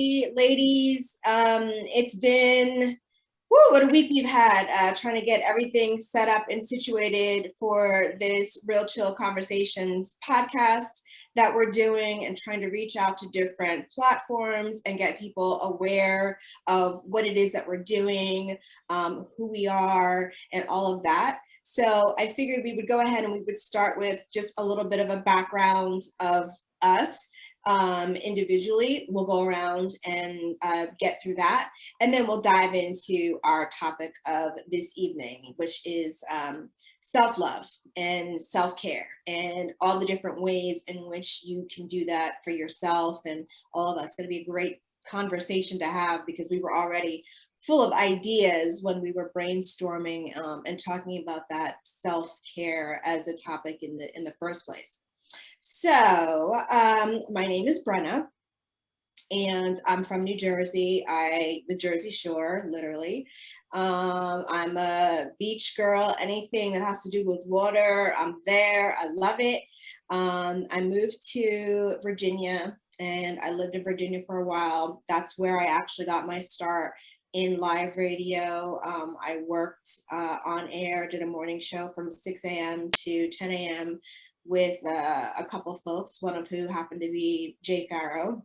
Ladies. It's been what a week we've had trying to get everything set up and situated for this Real Chill Conversations podcast that we're doing, and trying to reach out to different platforms and get people aware of what it is that we're doing, who we are, and all of that. So I figured we would go ahead and we would start with just a little bit of a background of us individually. We'll go around and get through that, and then we'll dive into our topic of this evening, which is self-love and self-care, and all the different ways in which you can do that for yourself and all of us. It's going to be a great conversation to have, because we were already full of ideas when we were brainstorming and talking about that self-care as a topic in the first place. So my name is Brenna, and I'm from New Jersey, the Jersey Shore, literally. I'm a beach girl. Anything that has to do with water, I'm there. I love it. I moved to Virginia, and I lived in Virginia for a while. That's where I actually got my start in live radio. I worked on air, did a morning show from 6 a.m. to 10 a.m. with a couple of folks, one of who happened to be Jay Farrow,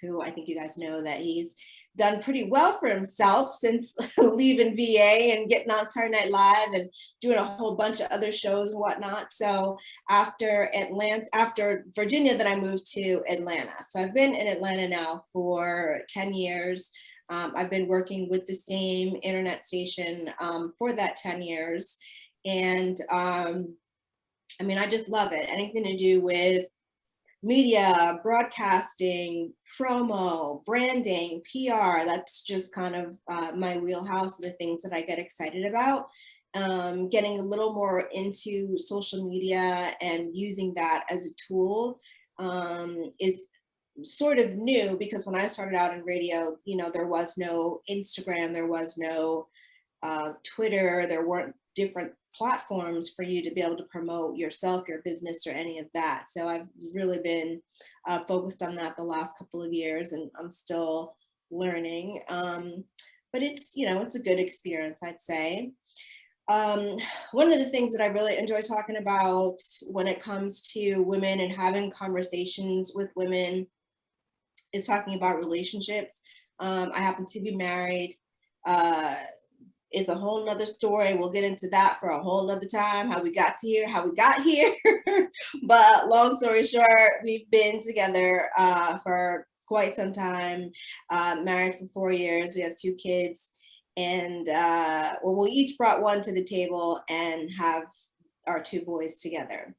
who I think you guys know that he's done pretty well for himself since leaving VA and getting on Saturday Night Live and doing a whole bunch of other shows and whatnot. So after Virginia, then I moved to Atlanta. So I've been in Atlanta now for 10 years. I've been working with the same internet station for that 10 years. And I mean, I just love it. Anything to do with media, broadcasting, promo, branding, PR, that's just kind of my wheelhouse of the things that I get excited about. Getting a little more into social media and using that as a tool is sort of new, because when I started out in radio, there was no Instagram, there was no Twitter, there weren't different platforms for you to be able to promote yourself, your business, or any of that. So I've really been focused on that the last couple of years, and I'm still learning. But it's a good experience, I'd say. One of the things that I really enjoy talking about when it comes to women and having conversations with women is talking about relationships. I happen to be married. It's a whole nother story. We'll get into that for a whole nother time, how we got here. But long story short, we've been together for quite some time, married for 4 years. We have 2 kids, and we each brought one to the table and have our 2 boys together.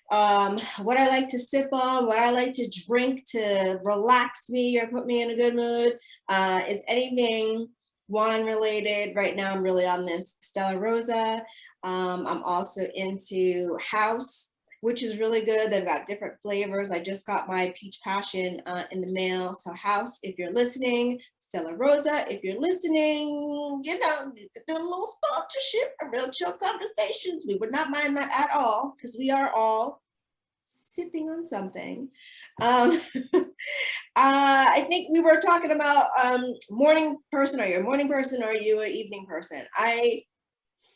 What I like to sip on, what I like to drink to relax me or put me in a good mood is anything wine related. Right now I'm really on this Stella Rosa. I'm also into House, which is really good. They've got different flavors. I just got my Peach Passion in the mail. So House, if you're listening, Stella Rosa, if you're listening, you could do a little sponsorship, a Real Chill Conversations. We would not mind that at all, because we are all sipping on something. I think we were talking about morning person. Are you a morning person or are you an evening person? I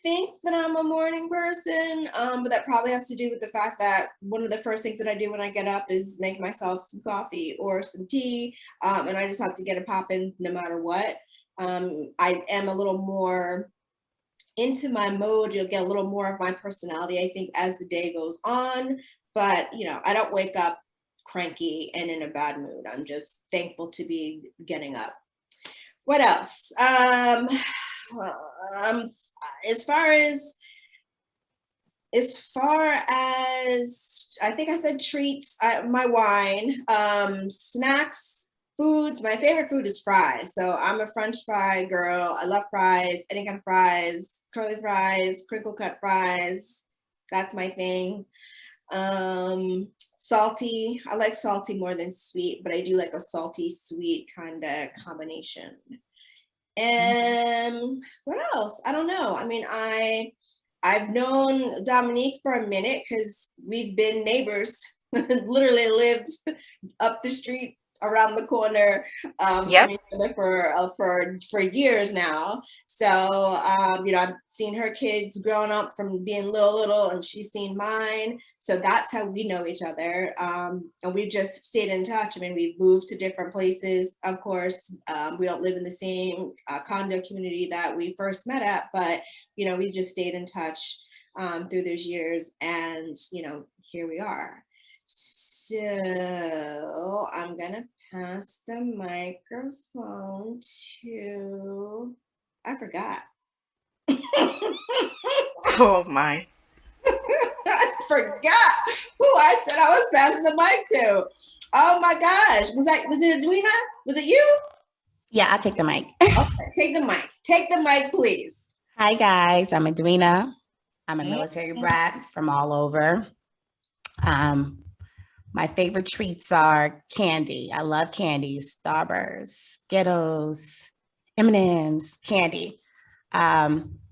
think that I'm a morning person, but that probably has to do with the fact that one of the first things that I do when I get up is make myself some coffee or some tea, and I just have to get it popping no matter what. I am a little more into my mode. You'll get a little more of my personality, I think, as the day goes on. But, I don't wake up cranky and in a bad mood. I'm just thankful to be getting up. What else? As far as I think I said treats, my wine, snacks, foods. My favorite food is fries. So I'm a French fry girl. I love fries, any kind of fries, curly fries, crinkle cut fries. That's my thing. Salty. I like salty more than sweet, but I do like a salty sweet kind of combination. And what else? I don't know. I mean, I've known Dominique for a minute because we've been neighbors, literally lived up the street around the corner from each other for years now. So I've seen her kids growing up from being little, and she's seen mine. So that's how we know each other, and we've just stayed in touch. I mean, we've moved to different places, of course. We don't live in the same condo community that we first met at, but we just stayed in touch through those years, and here we are. So I'm gonna pass the microphone to, I forgot. Oh my. I forgot who I said I was passing the mic to. Oh my gosh. Was it Edwina? Was it you? Yeah, I'll take the mic. Okay, take the mic. Take the mic, please. Hi guys, I'm Edwina. I'm a military brat from all over. My favorite treats are candy. I love candy, Starburst, Skittles, M&Ms, candy.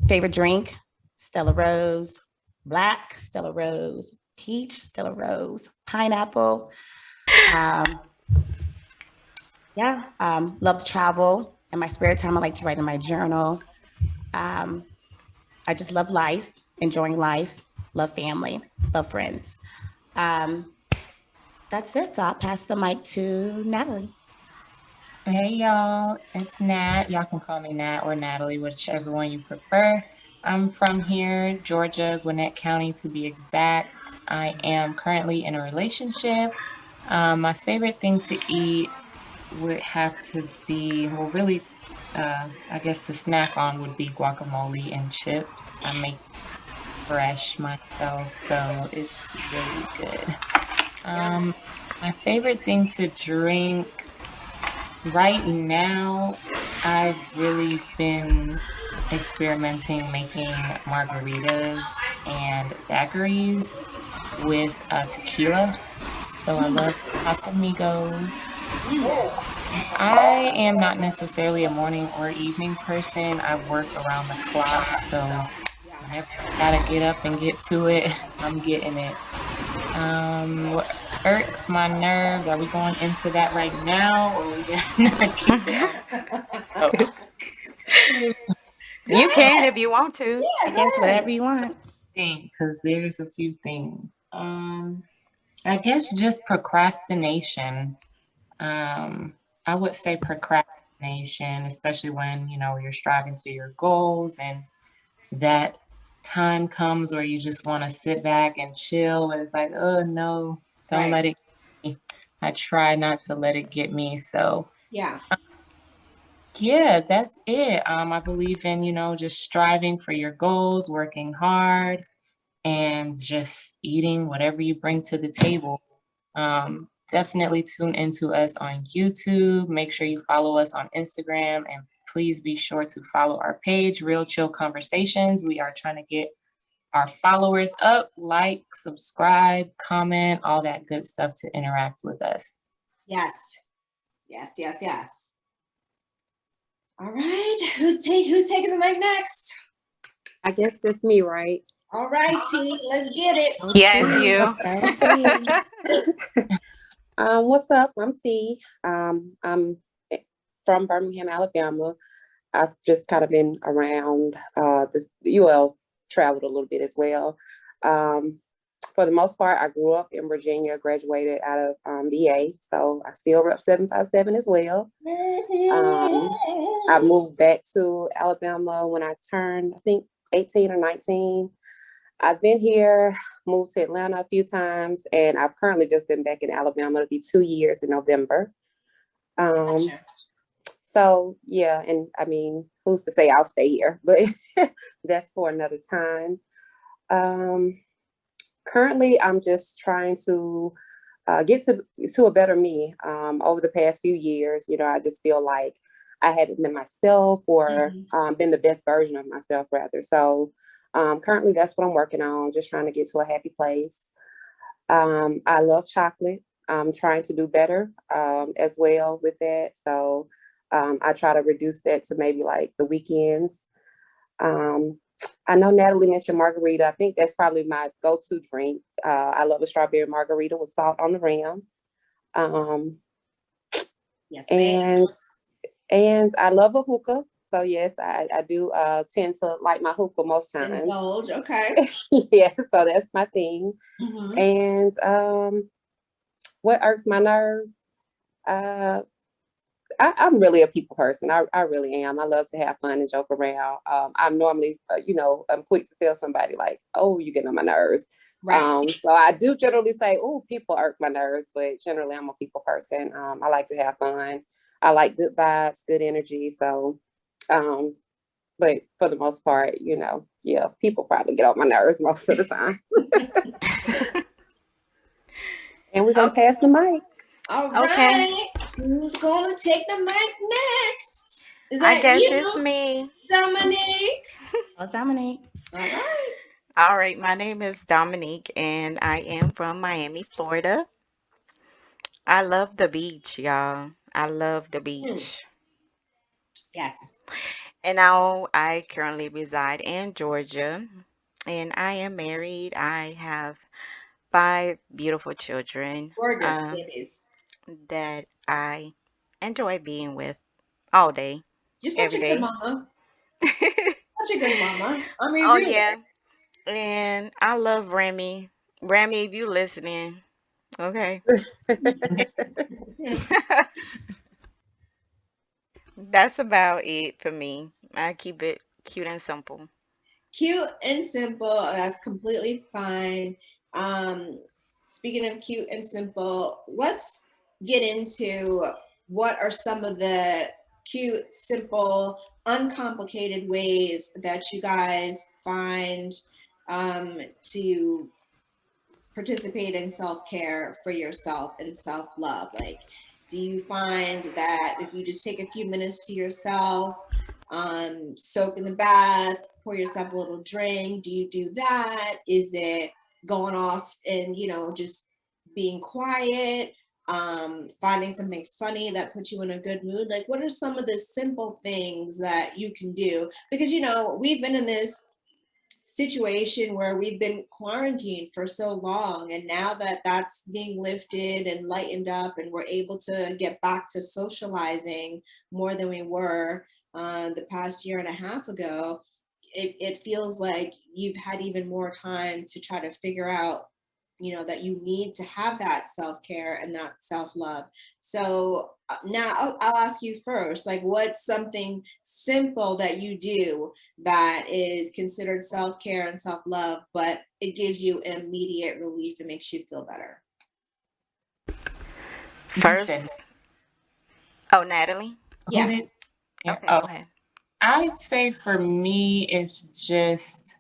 Favorite drink, Stella Rose, black, Stella Rose, peach, Stella Rose, pineapple. Love to travel. In my spare time, I like to write in my journal. I just love life, enjoying life, love family, love friends. That's it. So I'll pass the mic to Natalie. Hey y'all, it's Nat. Y'all can call me Nat or Natalie, whichever one you prefer. I'm from here, Georgia, Gwinnett County to be exact. I am currently in a relationship. My favorite thing to eat would have to be, well, really, I guess to snack on would be guacamole and chips. I make fresh myself, so it's really good. My favorite thing to drink right now, I've really been experimenting making margaritas and daiquiris with tequila. So I love Casamigos. I am not necessarily a morning or evening person. I work around the clock, so whenever I gotta get up and get to it, I'm getting it. What irks my nerves? Are we going into that right now, or are we gonna keep it on? You can if you want to. Yeah, I guess whatever you want. Because there's a few things. I guess just procrastination. I would say procrastination, especially when you're striving to your goals and that time comes where you just want to sit back and chill, and it's like, oh no, don't let it get me. I try not to let it get me. So yeah, that's it. I believe in just striving for your goals, working hard, and just eating whatever you bring to the table. Definitely tune into us on YouTube. Make sure you follow us on Instagram, and please be sure to follow our page, Real Chill Conversations. We are trying to get our followers up, like, subscribe, comment, all that good stuff to interact with us. Yes. All right, who's taking the mic next? I guess that's me, right? All right, T, let's get it. Yes, you. What's up? I'm T. I'm from Birmingham, Alabama. I've just kind of been around this UL, traveled a little bit as well. For the most part, I grew up in Virginia, graduated out of the A, so I still rep 757 as well. I moved back to Alabama when I turned, I think, 18 or 19. I've been here, moved to Atlanta a few times, and I've currently just been back in Alabama. It'll be 2 years in November. Gotcha. So yeah, and I mean, who's to say I'll stay here, but that's for another time. Currently, I'm just trying to get to a better me. Over the past few years, I just feel like I haven't been myself or been the best version of myself, rather. So currently, that's what I'm working on, just trying to get to a happy place. I love chocolate. I'm trying to do better as well with that. So I try to reduce that to maybe like the weekends. I know Natalie mentioned margarita. I think that's probably my go-to drink. I love a strawberry margarita with salt on the rim. Yes, ma'am. And I love a hookah. So yes, I do tend to light my hookah most times. Indulge. Okay. Yeah, so that's my thing. Mhm. And what irks my nerves? I'm really a people person. I really am. I love to have fun and joke around. I'm normally, I'm quick to tell somebody like, "Oh, you getting on my nerves." Right. So I do generally say, "Oh, people irk my nerves," but generally I'm a people person. I like to have fun. I like good vibes, good energy. So, but for the most part, yeah, people probably get on my nerves most of the time. And we're gonna Okay. pass the mic. All Okay. right. Who's gonna take the mic next? Is I that guess it's you, me. Dominique? I'll dominate. All right. All right. My name is Dominique, and I am from Miami, Florida. I love the beach, y'all. I love the Hmm. beach. Yes. And now I currently reside in Georgia, and I am married. I have 5 beautiful children Gorgeous babies. that I enjoy being with all day, You're such every a good day. mama. Such a good mama. I mean, Oh, really. yeah. And I love Remy. Remy, if you listening, okay. That's about it for me. I keep it cute and simple. Cute and simple. That's completely fine. Um, Speaking of cute and simple, let's get into what are some of the cute, simple, uncomplicated ways that you guys find to participate in self-care for yourself and self-love. Like, do you find that if you just take a few minutes to yourself, soak in the bath, pour yourself a little drink, do you do that? Is it going off and just being quiet, finding something funny that puts you in a good mood? Like, what are some of the simple things that you can do? Because we've been in this situation where we've been quarantined for so long, and now that that's being lifted and lightened up and we're able to get back to socializing more than we were the past year and a half ago, it feels like you've had even more time to try to figure out that you need to have that self-care and that self-love. So now I'll ask you first, like, what's something simple that you do that is considered self-care and self-love, but it gives you immediate relief and makes you feel better? You said First, oh, Natalie. who Yeah. did? Yeah. Okay, Oh, go ahead. I'd say for me, it's just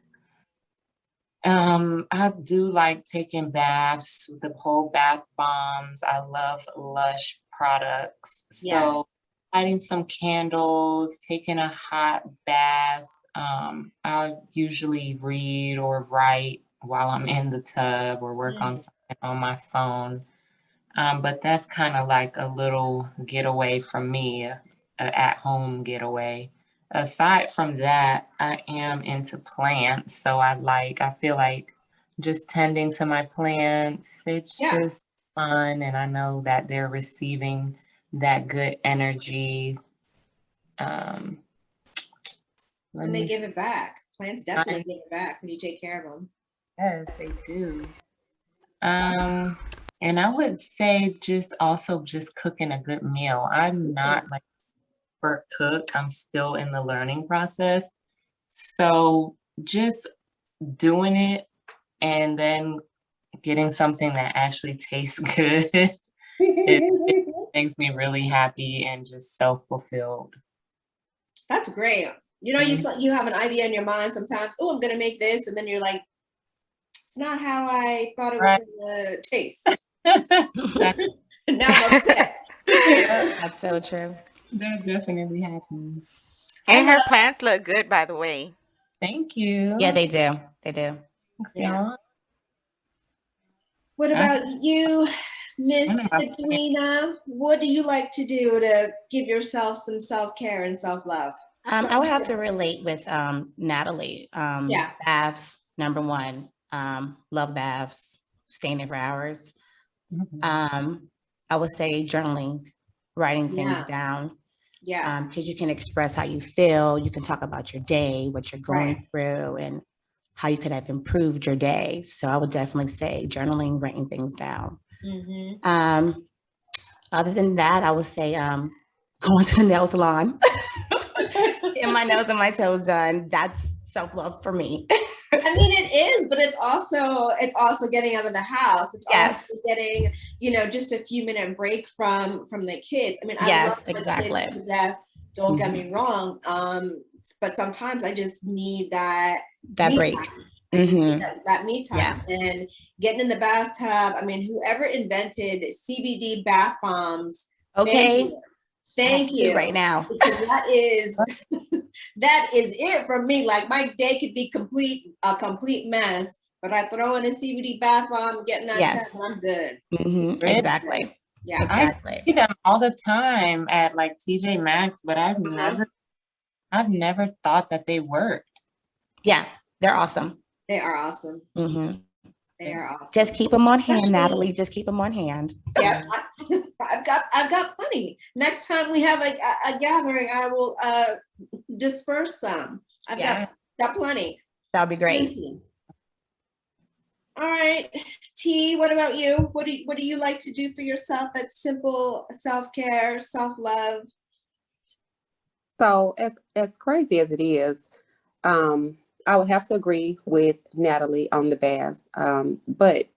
I do like taking baths, the whole bath bombs. I love Lush products. Yeah. So lighting some candles, taking a hot bath. I'll usually read or write while I'm in the tub or work on something on my phone. But that's kind of like a little getaway from me, a at-home getaway. Aside from that, I am into plants, so I feel like just tending to my plants. It's Yeah. just fun, and I know that they're receiving that good energy. Um, let And they me give see. it back. Plants definitely give it back when you take care of them. Yes, they do. Um, and I would say just cooking a good meal. I'm not like for cook. I'm still in the learning process. So just doing it and then getting something that actually tastes good, it makes me really happy and just self-fulfilled. That's great. You have an idea in your mind sometimes. Oh, I'm gonna make this, and then you're like, it's not how I thought it was Right. gonna taste. That, Now I'm upset. That's so true. that definitely happens. I And her love. plants look good, by the way. Thank you. Yeah, they do. They do. Thanks, Yeah. y'all. What I- about you, one of Miss my Edwina? What do you like to do to give yourself some self-care and self-love? I would have to relate with Natalie. Yeah. Baths, number one. Love baths, staying there for hours. Mhm. I would say journaling. writing things Yeah. down, Yeah. because you can express how you feel. You can talk about your day, what you're going Right. through, and how you could have improved your day. So I would definitely say journaling, writing things down. Mm-hmm. Other than that, I would say going to the nail salon, getting my nails and my toes done. That's self-love for me. I mean, it is, but it's also getting out of the house. It's also Yes. getting, just a few minute break from the kids. I mean, I love Yes, my kids exactly. to death. Don't get Mhm. me wrong. But sometimes I just need that That me break. time. I need Hmm. that me Yeah. time. And getting in the bathtub. I mean, whoever invented CBD bath bombs, thank Okay. you. I have Thank two you. right now. Because that is that is it for me. Like my day could be a complete mess, but I throw in a CBD bath bomb, get in that tub, Yes. and I'm good. Hmm. Really? Exactly. Yeah. I Exactly. see them all the time at like TJ Maxx, but Uh-huh. I've never thought that they worked. Yeah, they're awesome. They are awesome. Hmm. They are awesome. Just keep them on hand, Especially- Natalie. Just keep them on hand. Yeah, I've got plenty. Next time we have a gathering, I will disperse some. I've Yes. got plenty. That would be great. Plenty. All right, T. What about you? What do you like to do for yourself? That's simple self-care, self-love. So as crazy as it is, I would have to agree with Natalie on the baths. But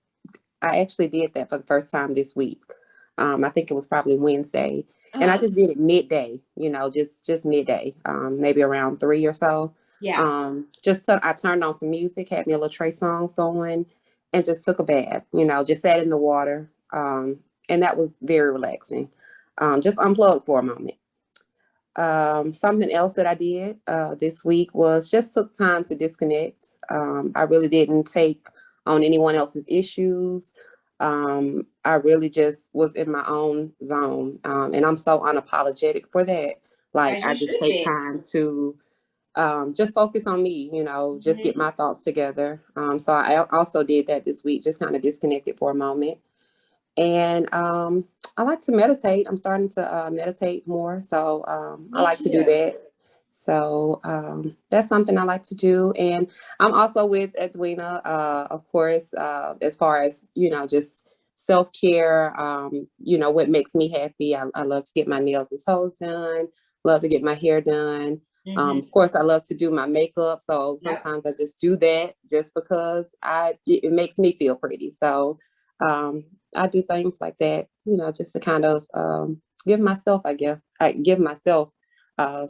I actually did that for the first time this week. I think it was probably Wednesday, and I just did it midday. Just midday, maybe around 3 or so. Yeah. I turned on some music, had me a little Trey songs going, and just took a bath. Just sat in the water, and that was very relaxing. Just unplugged for a moment. Something else that I did this week was just took time to disconnect. I really didn't take on anyone else's issues. I really just was in my own zone, and I'm so unapologetic for that. Like As I you just should take be. time to just focus on me, just get my thoughts together. So I also did that this week, just kind of disconnected for a moment. And I like to meditate. I'm starting to meditate more. So I Me like to do too. that. So that's something I like to do. And I'm also with Edwina, of course, as far as, just self-care, what makes me happy. I love to get my nails and toes done, love to get my hair done. Mhm. Of course, I love to do my makeup. So Yep. sometimes I just do that just because it makes me feel pretty. So I do things like that, just to kind of give myself, give myself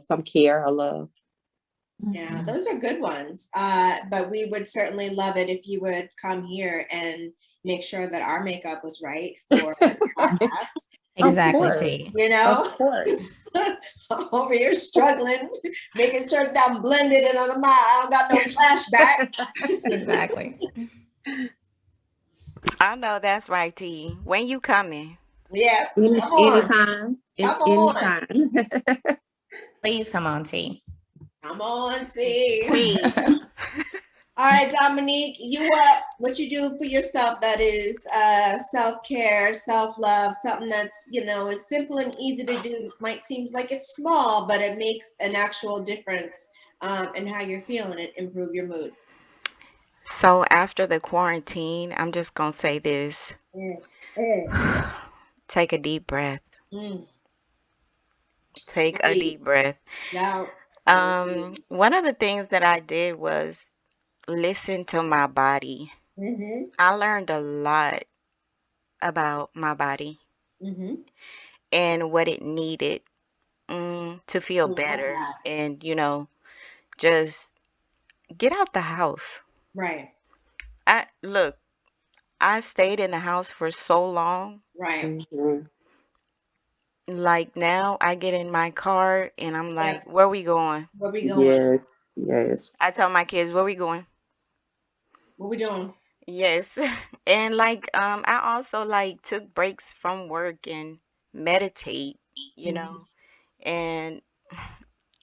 some care or love. Yeah, those are good ones. But we would certainly love it if you would come here and make sure that our makeup was right for the podcast. Exactly, course. T. Of course. Over here struggling, making sure that I'm blended and I don't got no flashback. Exactly. I know that's right, T. When you coming? Yeah, come on. Anytime. Come on. Anytime. Please come on, T. Come on, see. Please. All right, Dominique, what you do for yourself that is self-care, self-love, something that's, is simple and easy to do. Might seem like it's small, but it makes an actual difference in how you're feeling and improve your mood. So after the quarantine, I'm just gonna say this. Take a deep breath. Mm. Take a Breathe. deep breath. Yeah. One of the things that I did was listen to my body. Mm-hmm. I learned a lot about my body Mm-hmm. and what it needed to feel I love better that. and, just get out the house. Right. I stayed in the house for so long. Right. Mhm. Like now I get in my car and I'm like, Yep. where we going? Where we going? Yes. I tell my kids, where we going? What we doing? Yes. And I also like took breaks from work and meditate, you Mhm. know. And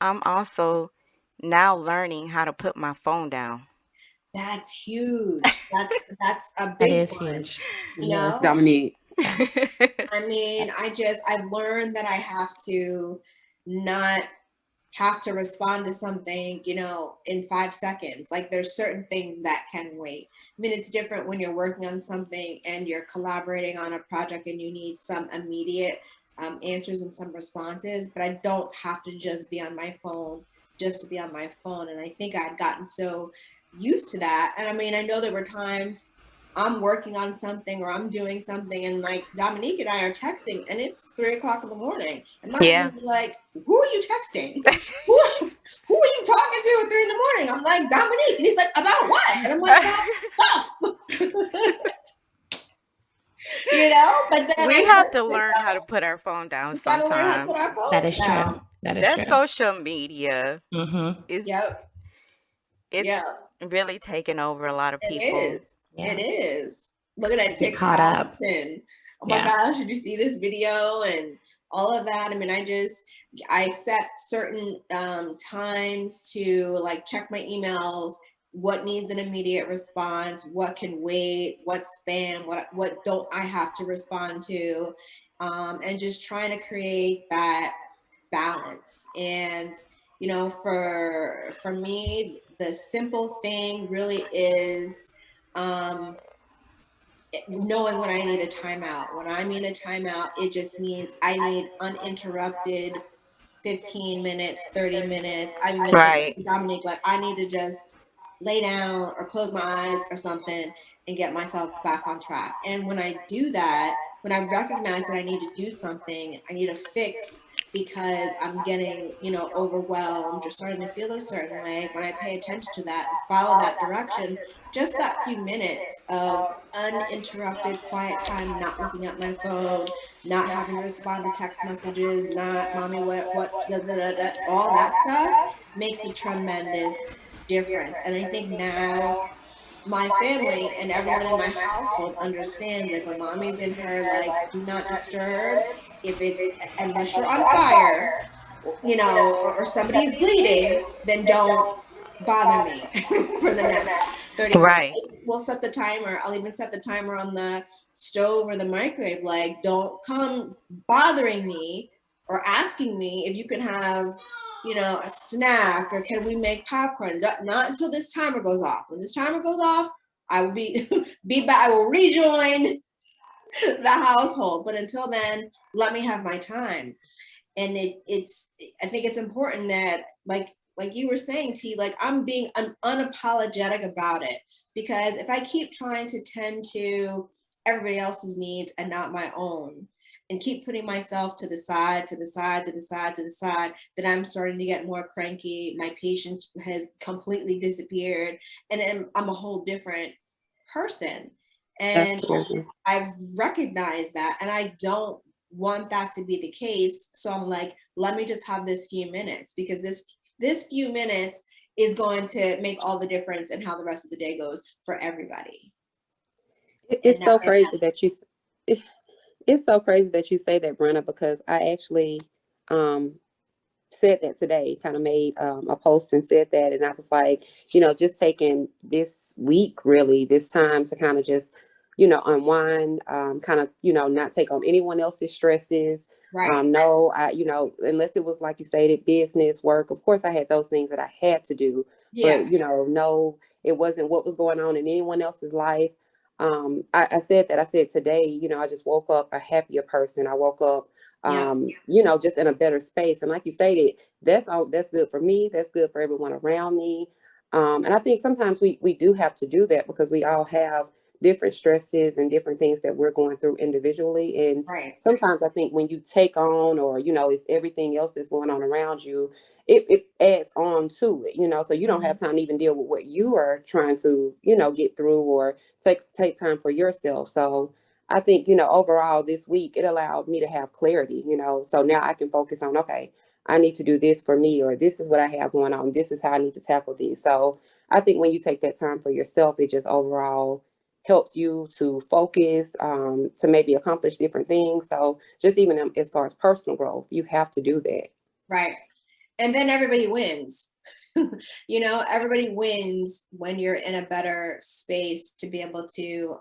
I'm also now learning how to put my phone down. That's huge. That's a That big is one. huge. You Yes, know? Dominique. I mean, I've learned that I have to not have to respond to something, in 5 seconds. Like there's certain things that can wait. I mean, it's different when you're working on something and you're collaborating on a project and you need some immediate answers and some responses, but I don't have to just be on my phone just to be on my phone. And I think I'd gotten so used to that. And I mean, I know there were times I'm working on something or I'm doing something and like Dominique and I are texting and it's 3 o'clock in the morning. And my Yeah. husband's like, who are you texting? who are you talking to at 3 in the morning? I'm like, Dominique. And he's like, about what? And I'm like, about stuff. But then We I have said to to learn how to myself, put our phone down we gotta learn how to put sometimes. our That phones is true. down. That is That true. social media Mm-hmm. is Yep. it's Yeah. really taking over a lot of It people. is. Yeah. It is. Looking at Get caught TikTok up. and oh my Yeah. gosh, did you see this video and all of that? I mean, I set certain times to like check my emails, what needs an immediate response, what can wait, what spam, what don't I have to respond to, and just trying to create that balance. And for me, the simple thing really is knowing when I need a timeout. When I mean a timeout, it just means I need uninterrupted 15 minutes, 30 minutes. I've even said Right. to Dominique, like, I need to just lay down or close my eyes or something and get myself back on track. And when I do that, when I recognize that I need to do something, I need to fix because I'm getting, overwhelmed or starting to feel a certain way, when I pay attention to that and follow that direction, just that few minutes of uninterrupted quiet time, not looking at my phone, not having to respond to text messages, not mommy, what, da, da, da, da, all that stuff makes a tremendous difference. And I think now my family and everyone in my household understands, like when mommy's in her like do not disturb, if it's unless you're on fire, or somebody's bleeding, then don't bother me for the next 30 minutes. Right. We'll set the timer. I'll even set the timer on the stove or the microwave, like don't come bothering me or asking me if you can have a snack or can we make popcorn. Not until this timer goes off. When this timer goes off, I will be back. I will rejoin the household, but until then, let me have my time. And I think it's important that like you were saying, T, like I'm unapologetic about it, because if I keep trying to tend to everybody else's needs and not my own, and keep putting myself to the side, then I'm starting to get more cranky. My patience has completely disappeared, and I'm a whole different person. And Absolutely. I've recognized that, and I don't want that to be the case. So I'm like, let me just have this few minutes, because this few minutes is going to make all the difference in how the rest of the day goes for everybody. It's so crazy that you. It's so crazy that you say that, Brenna, because I actually said that today. Kind of made a post and said that, and I was like, just taking this week, really, this time to kind of just, unwind, kind of, not take on anyone else's stresses. Right. No, unless it was like you stated, business, work. Of course, I had those things that I had to do, Yeah. but no, it wasn't what was going on in anyone else's life. I said that. I said today, I just woke up a happier person. I woke up, just in a better space. And like you stated, that's good for me. That's good for everyone around me. And I think sometimes we do have to do that because we all have different stresses and different things that we're going through individually. And Right. sometimes I think when you take on, or, it's everything else that's going on around you, it adds on to it, so you don't have time to even deal with what you are trying to, get through or take time for yourself. So I think, overall this week, it allowed me to have clarity, so now I can focus on, okay, I need to do this for me, or this is what I have going on. This is how I need to tackle these. So I think when you take that time for yourself, it just overall helps you to focus, to maybe accomplish different things. So just even as far as personal growth, you have to do that. Right. And then everybody wins. You know, everybody wins when you're in a better space to be able to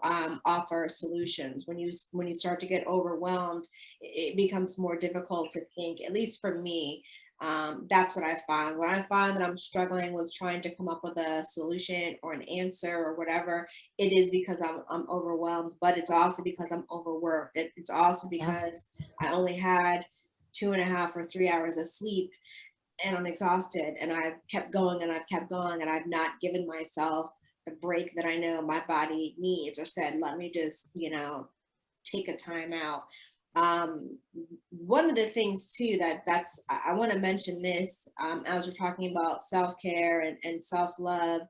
offer solutions. When you start to get overwhelmed, it becomes more difficult to think. At least for me, that's what I find. When I find that I'm struggling with trying to come up with a solution or an answer or whatever, it is because I'm overwhelmed. But it's also because I'm overworked. It's also Yeah. because I only had 2.5 or 3 hours of sleep and I'm exhausted and I've kept going and I've kept going and I've not given myself the break that I know my body needs, or said, let me just, take a time out. Um, One of the things too that's I want to mention this, as we're talking about self-care and self-love,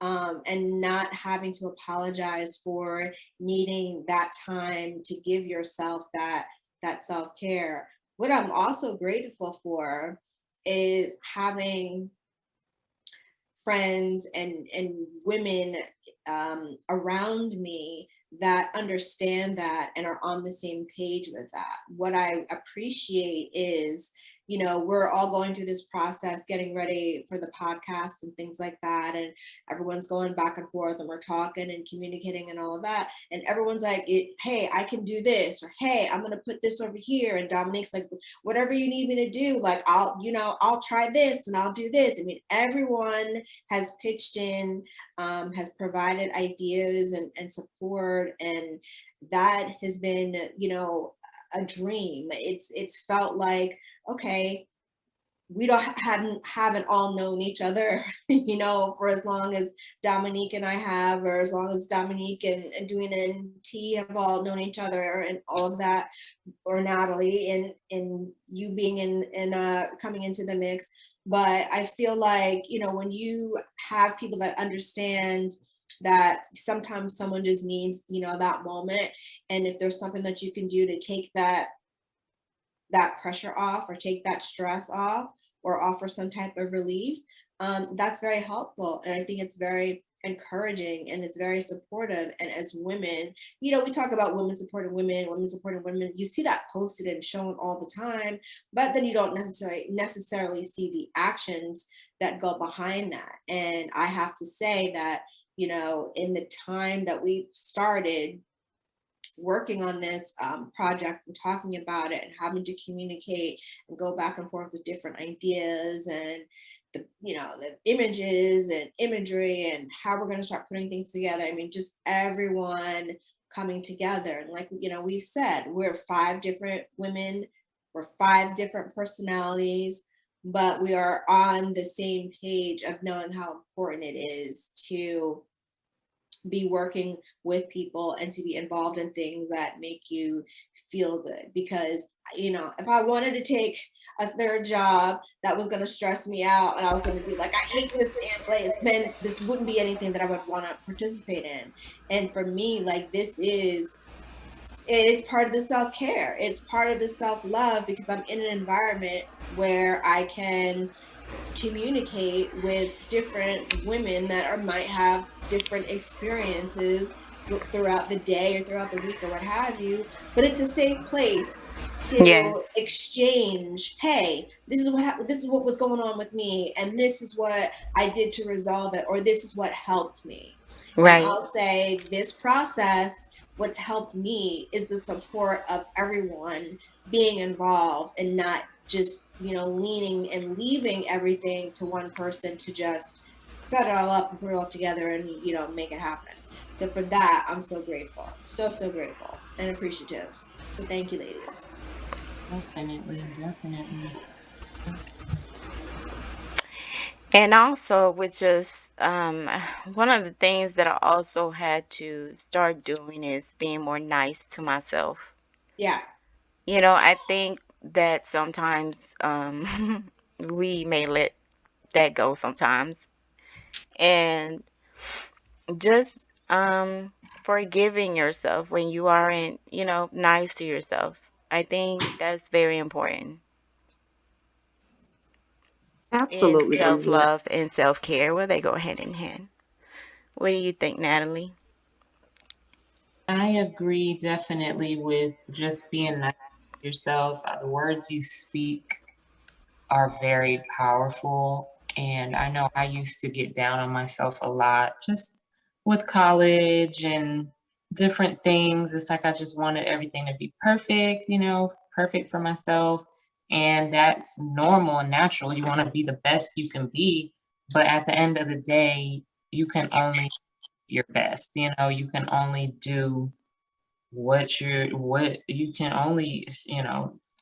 and not having to apologize for needing that time to give yourself that self-care. What I'm also grateful for is having friends and women around me that understand that and are on the same page with that. What I appreciate is, we're all going through this process, getting ready for the podcast and things like that. And everyone's going back and forth and we're talking and communicating and all of that. And everyone's like, hey, I can do this, or hey, I'm going to put this over here. And Dominique's like, whatever you need me to do, like, I'll try this and I'll do this. I mean, everyone has pitched in, has provided ideas and support, and that has been, a dream. It's felt like, okay, we don't haven't all known each other, for as long as Dominique and I have, or as long as Dominique and Duina and T have all known each other and all of that, or Natalie and you being in coming into the mix. But I feel like, when you have people that understand that sometimes someone just needs, that moment, and if there's something that you can do to take that pressure off or take that stress off or offer some type of relief, that's very helpful. And I think it's very encouraging and it's very supportive. And as women, we talk about women supporting women. You see that posted and shown all the time, but then you don't necessarily see the actions that go behind that. And I have to say that, in the time that we've started working on this project and talking about it and having to communicate and go back and forth with different ideas and the images and imagery and how we're going to start putting things together. I mean, just everyone coming together. And like, we've said, we're 5 different women, we're 5 different personalities, but we are on the same page of knowing how important it is to be working with people and to be involved in things that make you feel good. Because if I wanted to take a 3rd job that was going to stress me out and I was going to be like, I hate this damn place, then this wouldn't be anything that I would want to participate in. And for me, like, it's part of the self-care, it's part of the self-love, because I'm in an environment where I can communicate with different women that might have different experiences throughout the day or throughout the week or what have you, but it's a safe place to Yes. exchange, hey, this is what was going on with me, and this is what I did to resolve it, or this is what helped me. And Right. I'll say this process, what's helped me is the support of everyone being involved and not just, leaning and leaving everything to one person to just set it all up and put it all together and, make it happen. So for that, I'm so grateful. So grateful and appreciative. So thank you, ladies. Definitely, definitely. And also, with just one of the things that I also had to start doing is being more nice to myself. Yeah. I think that sometimes we may let that go sometimes. And just forgiving yourself when you aren't, nice to yourself. I think that's very important in Absolutely, Dominique. self-love and self-care. Well, they go hand in hand. What do you think, Natalie? I agree definitely with just being nice to yourself. The words you speak are very powerful, And I know I used to get down on myself a lot, just with college and different things. It's like I just wanted everything to be perfect, perfect for myself. And that's normal and natural. You want to be the best you can be. But at the end of the day, you can only do your best. You can only do what you can only,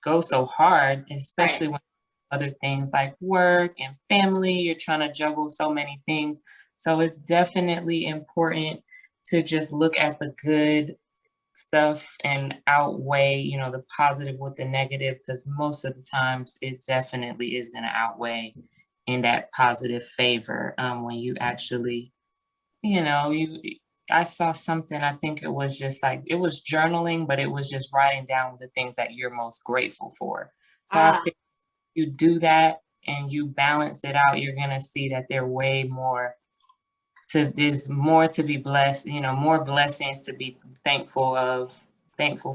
go so hard, especially Right. when other things like work and family, you're trying to juggle so many things. So it's definitely important to just look at the good stuff and outweigh, the positive with the negative, because most of the times it definitely is going to outweigh in that positive favor when you actually, you I saw something, I think it was just like it was journaling, but it was just writing down the things that you're most grateful for. So I Ah, think you do that and you balance it out, you're gonna see that there's more to be blessed, more blessings to be thankful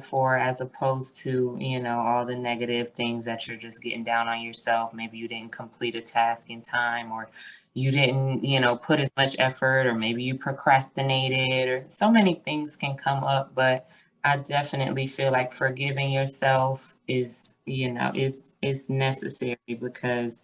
for, as opposed to, all the negative things that you're just getting down on yourself. Maybe you didn't complete a task in time, or you didn't, put as much effort, or maybe you procrastinated, or so many things can come up. But I definitely feel like forgiving yourself is, it's necessary, because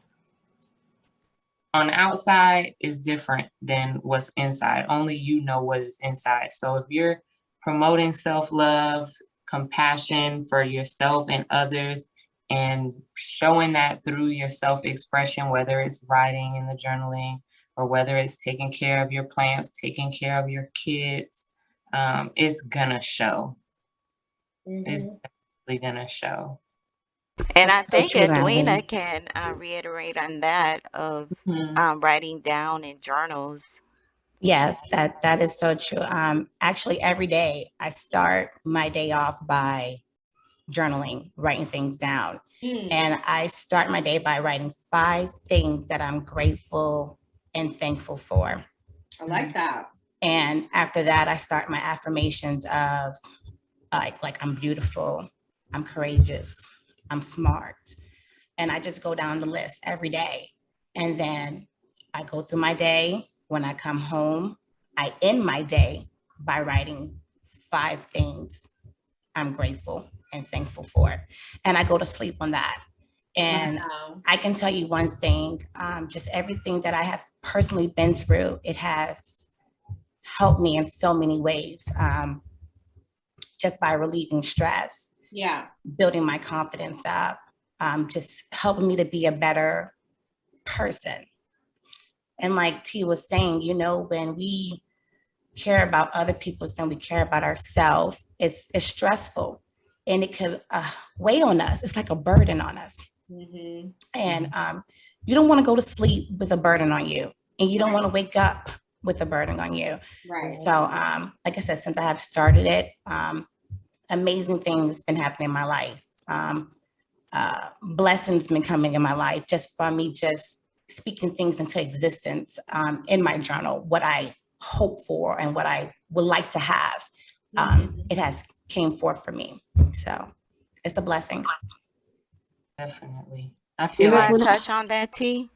on the outside is different than what's inside. Only you know what is inside. So if you're promoting self-love, compassion for yourself and others, and showing that through your self-expression, whether it's writing in the journaling, or whether it's taking care of your plants, taking care of your kids, it's gonna show. It's mhm. definitely gonna show. And I That's so think true, Edwina Natalie. can reiterate on that of Mhm. writing down in journals. Yes, that is so true. Actually, every day I start my day off by journaling, writing things down. Mm, And I start my day by writing 5 things that I'm grateful and thankful for. I like that. And after that, I start my affirmations of like I'm beautiful, I'm courageous, I'm smart. And I just go down the list every day. And then I go through my day. When I come home, I end my day by writing 5 things I'm grateful and thankful for. And I go to sleep on that. And Wow. I can tell you one thing, just everything that I have personally been through, it has helped me in so many ways, just by relieving stress, Yeah. building my confidence up, just helping me to be a better person. And like T was saying, when we care about other people than we care about ourselves, it's stressful and it could weigh on us. It's like a burden on us. Hmm. And you don't want to go to sleep with a burden on you, and you don't Right. want to wake up with a burden on you. Right. So, like I said, since I have started it, amazing things been happening in my life. Blessings been coming in my life just by me just speaking things into existence in my journal, what I hope for and what I would like to have. Mhm. It has came forth for me. So it's a blessing. Definitely. I You feel And like want Edwin, to touch on that, T?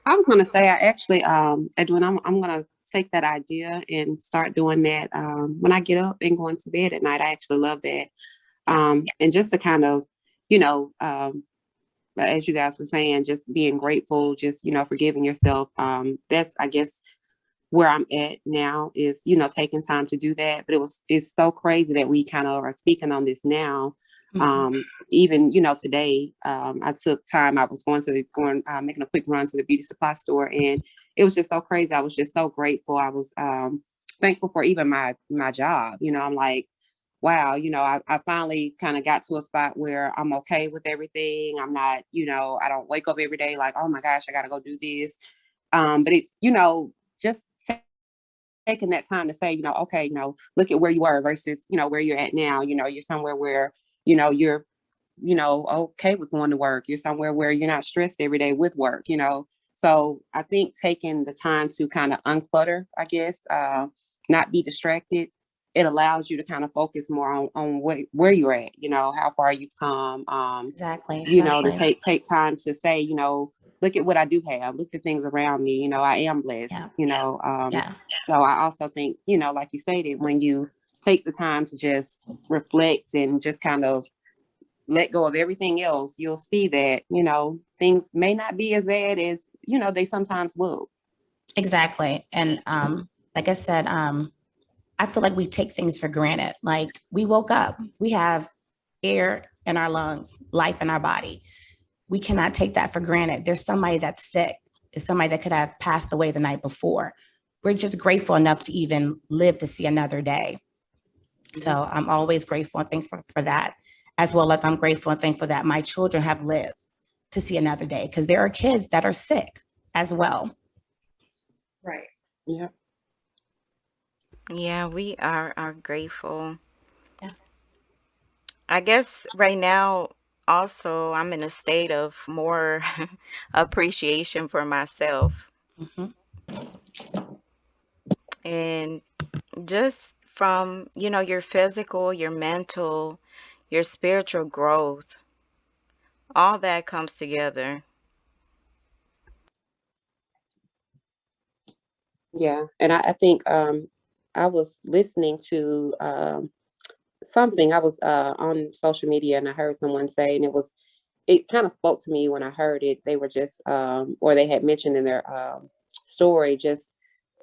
I was gonna say, I actually, Edwin, I'm gonna take that idea and start doing that when I get up and going to bed at night. I actually love that. Yes. And just to kind of, you know, as you guys were saying, just being grateful, just forgiving yourself. That's, I guess, where I'm at now is, taking time to do that. But it's so crazy that we kind of are speaking on this now. Mhm. Even, today, I took time, I was making a quick run to the beauty supply store, and it was just so crazy. I was just so grateful. I was thankful for even my job. I'm like, wow, I finally kind of got to a spot where I'm okay with everything. I'm not, I don't wake up every day like, oh my gosh, I got to go do this. But it, just taking that time to say, okay, look at where you were versus, where you're at now. You're somewhere where, you're, okay with going to work. You're somewhere where you're not stressed every day with work. So I think taking the time to kind of unclutter, I guess, not be distracted, it allows you to kind of focus more on where you're at, how far you've come, Exactly. to Exactly. take time to say, look at what I do have, look at things around me, you know, I am blessed, Yeah. you know. Yeah. So I also think, you know, like you stated, when you take the time to just reflect and just kind of let go of everything else, you'll see that, you know, things may not be as bad as, you know, they sometimes look. Exactly. And like I said, I feel like we take things for granted. Like we woke up, we have air in our lungs, life in our body. We cannot take that for granted. There's somebody that's sick. There's somebody that could have passed away the night before. We're just grateful enough to even live to see another day. So I'm always grateful and thankful for that, as well as I'm grateful and thankful that my children have lived to see another day, because there are kids that are sick as well. Right. Yeah. Yeah, we are grateful. Yeah. I guess right now also I'm in a state of more appreciation for myself, Mhm. and just from, you know, your physical, your mental, your spiritual growth, all that comes together. Yeah. And I think I was listening to something. I was on social media and I heard someone say, and it kind of spoke to me when I heard it. They were just or they had mentioned in their story, just,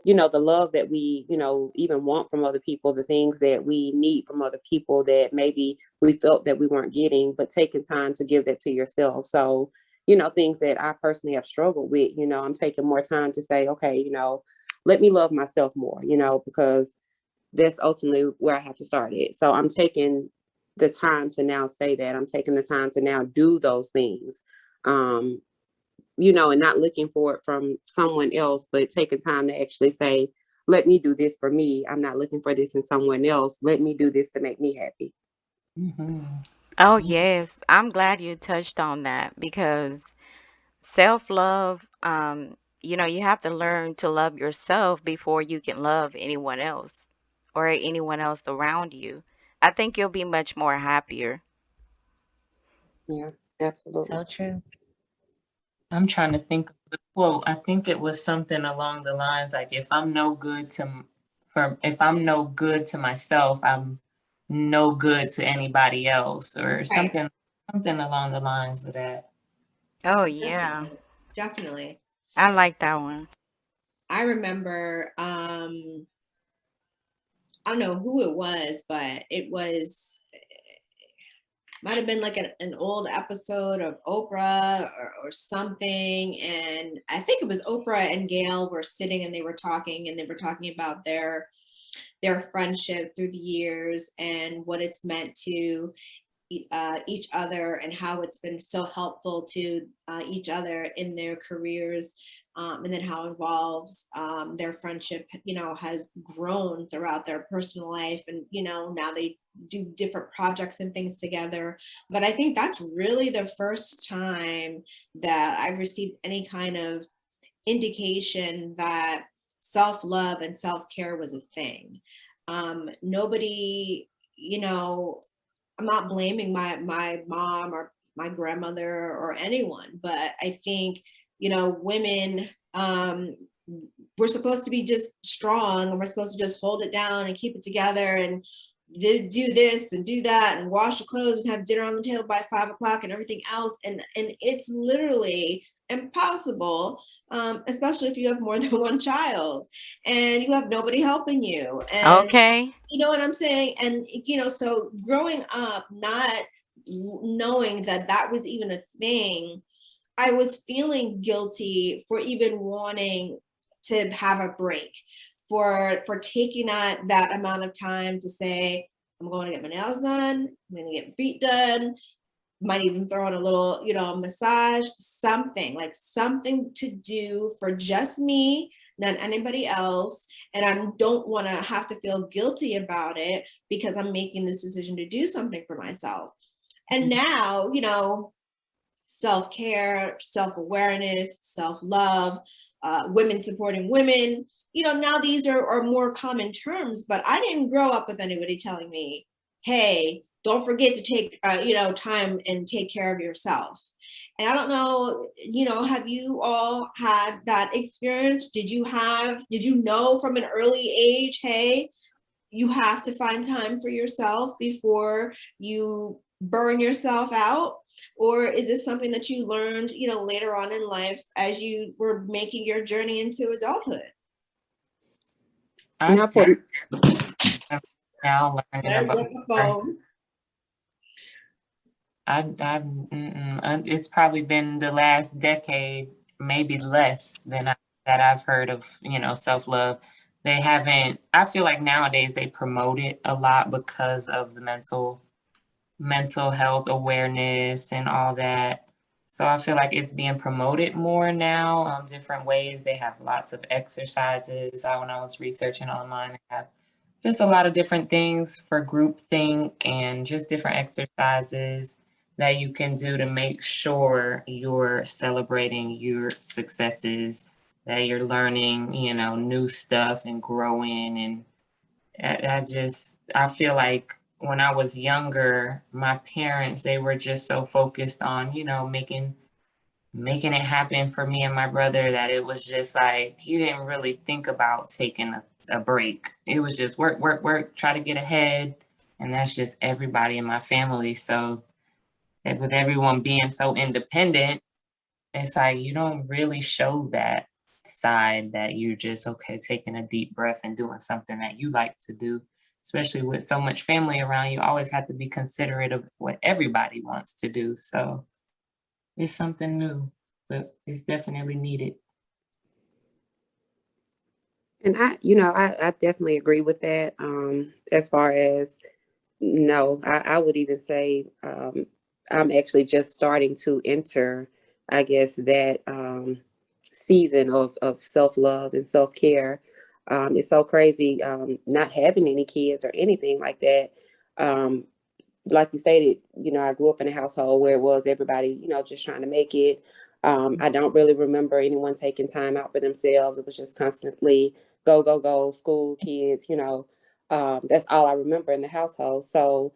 you know, the love that we, you know, even want from other people, the things that we need from other people that maybe we felt that we weren't getting, but taking time to give that to yourself. So, you know, things that I personally have struggled with, you know, I'm taking more time to say, okay, you know, let me love myself more, you know, because that's ultimately where I have to start it. So I'm taking the time to now say that. I'm taking the time to now do those things. Um, you know, and not looking for it from someone else, but taking time to actually say, let me do this for me. I'm not looking for this in someone else. Let me do this to make me happy. Mm-hmm. Oh, yes. I'm glad you touched on that because self-love, you know, you have to learn to love yourself before you can love anyone else or anyone else around you. I think you'll be much more happier. Yeah, absolutely. So true. I'm trying to think of the quote. I think it was something along the lines like, "If I'm no good to if I'm no good to myself, I'm no good to anybody else," or Right. something along the lines of that. Oh, yeah. Definitely. Definitely. I like that one. I remember, I don't know who it was, but it was, might have been like an old episode of Oprah or something. And I think it was Oprah and Gail were sitting and they were talking about their friendship through the years and what it's meant to each other and how it's been so helpful to each other in their careers, and then how involves their friendship, you know, has grown throughout their personal life, and you know now they do different projects and things together. But I think that's really the first time that I've received any kind of indication that self-love and self-care was a thing. Nobody, you know, I'm not blaming my mom or my grandmother or anyone, but I think, you know, women, we're supposed to be just strong and we're supposed to just hold it down and keep it together and do this and do that and wash your clothes and have dinner on the table by 5 o'clock and everything else. And it's literally impossible, especially if you have more than one child and you have nobody helping you. And Okay. you know what I'm saying? And, you know, so growing up, not knowing that that was even a thing, I was feeling guilty for even wanting to have a break, for taking that amount of time to say, I'm going to get my nails done, I'm going to get my feet done, might even throw in a little, you know, massage, something like something to do for just me, not anybody else. And I don't want to have to feel guilty about it because I'm making this decision to do something for myself. And now, you know, self-care, self-awareness, self-love, women supporting women, you know, now these are more common terms, but I didn't grow up with anybody telling me, hey, don't forget to take, time and take care of yourself. And I don't know, have you all had that experience? Did you know from an early age, hey, you have to find time for yourself before you burn yourself out? Or is this something that you learned, later on in life as you were making your journey into adulthood? I'm Not for now learning Right, about. with the phone. It's probably been the last decade, maybe less that I've heard of, self-love. They haven't, I feel like nowadays they promote it a lot because of the mental health awareness and all that. So I feel like it's being promoted more now, different ways. They have lots of exercises. When I was researching online, they have just a lot of different things for groupthink and just different exercises that you can do to make sure you're celebrating your successes, that you're learning, new stuff and growing. And I feel like when I was younger, my parents, they were just so focused on, making it happen for me and my brother that it was just like you didn't really think about taking a break. It was just work, work, work, try to get ahead. And that's just everybody in my family. So with everyone being so independent, it's like you don't really show that side that you're just okay taking a deep breath and doing something that you like to do. Especially with so much family around, you always have to be considerate of what everybody wants to do. So it's something new, but it's definitely needed. And I definitely agree with that. As far as no, I would even say I'm actually just starting to enter, I guess, that season of self love and self care. It's so crazy not having any kids or anything like that. Um, like you stated, I grew up in a household where it was everybody, just trying to make it. I don't really remember anyone taking time out for themselves. It was just constantly go, go, go, school, kids, that's all I remember in the household. So,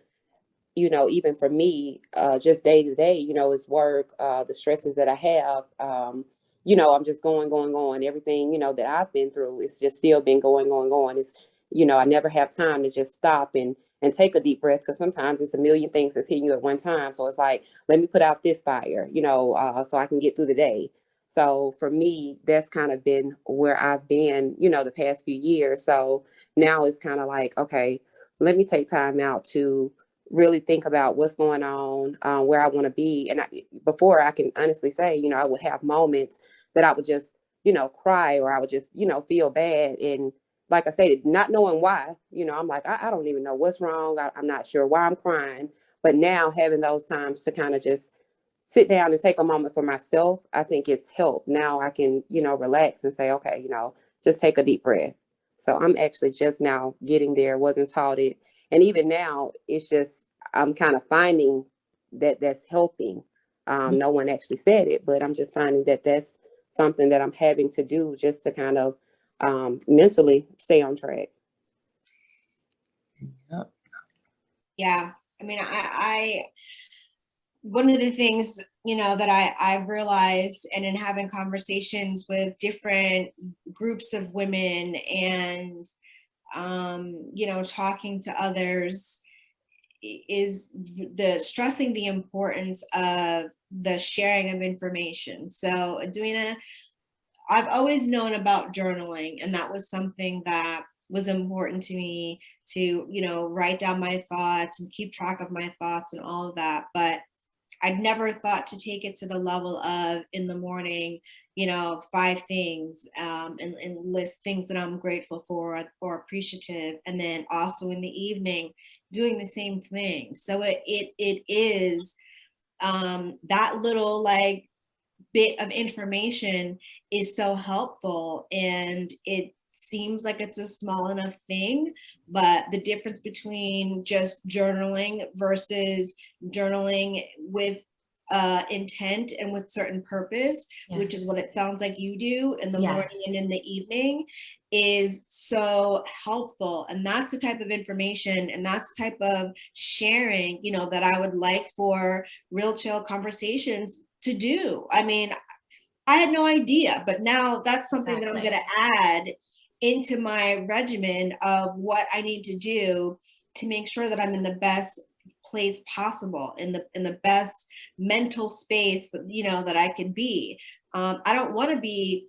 even for me, just day to day, it's work, the stresses that I have, I'm just going, going, going. Everything, that I've been through, it's just still been going, going, going. It's, I never have time to just stop and take a deep breath because sometimes it's a million things that's hitting you at one time. So it's like, let me put out this fire, so I can get through the day. So for me, that's kind of been where I've been, the past few years. So now it's kind of like, okay, let me take time out to really think about what's going on, where I want to be. And before I can honestly say, I would have moments that I would just, cry, or I would just, feel bad. And like I said, not knowing why, I'm like, I don't even know what's wrong. I'm not sure why I'm crying. But now having those times to kind of just sit down and take a moment for myself, I think it's helped. Now I can, relax and say, okay, just take a deep breath. So I'm actually just now getting there, wasn't taught it. And even now, it's just, I'm kind of finding that that's helping. No one actually said it, but I'm just finding that that's something that I'm having to do just to kind of mentally stay on track. Yep. Yeah. I mean, one of the things, that I've realized, and in having conversations with different groups of women and, talking to others, is the stressing the importance of the sharing of information. So, Edwina, I've always known about journaling, and that was something that was important to me to, write down my thoughts and keep track of my thoughts and all of that. But I'd never thought to take it to the level of in the morning, 5 things, and list things that I'm grateful for or appreciative. And then also in the evening, doing the same thing. So it is that little like bit of information is so helpful, and it seems like it's a small enough thing, but the difference between just journaling versus journaling with intent and with certain purpose, which is Yes. what it sounds like you do in the morning Yes. and in the evening, is so helpful. And that's the type of information and that's the type of sharing, you know, that I would like for Real Chill Conversations to do. I mean, I had no idea, but now that's something that I'm Exactly. going to add into my regimen of what I need to do to make sure that I'm in the best place possible, in the best mental space that, you know, that I can be. I don't want to be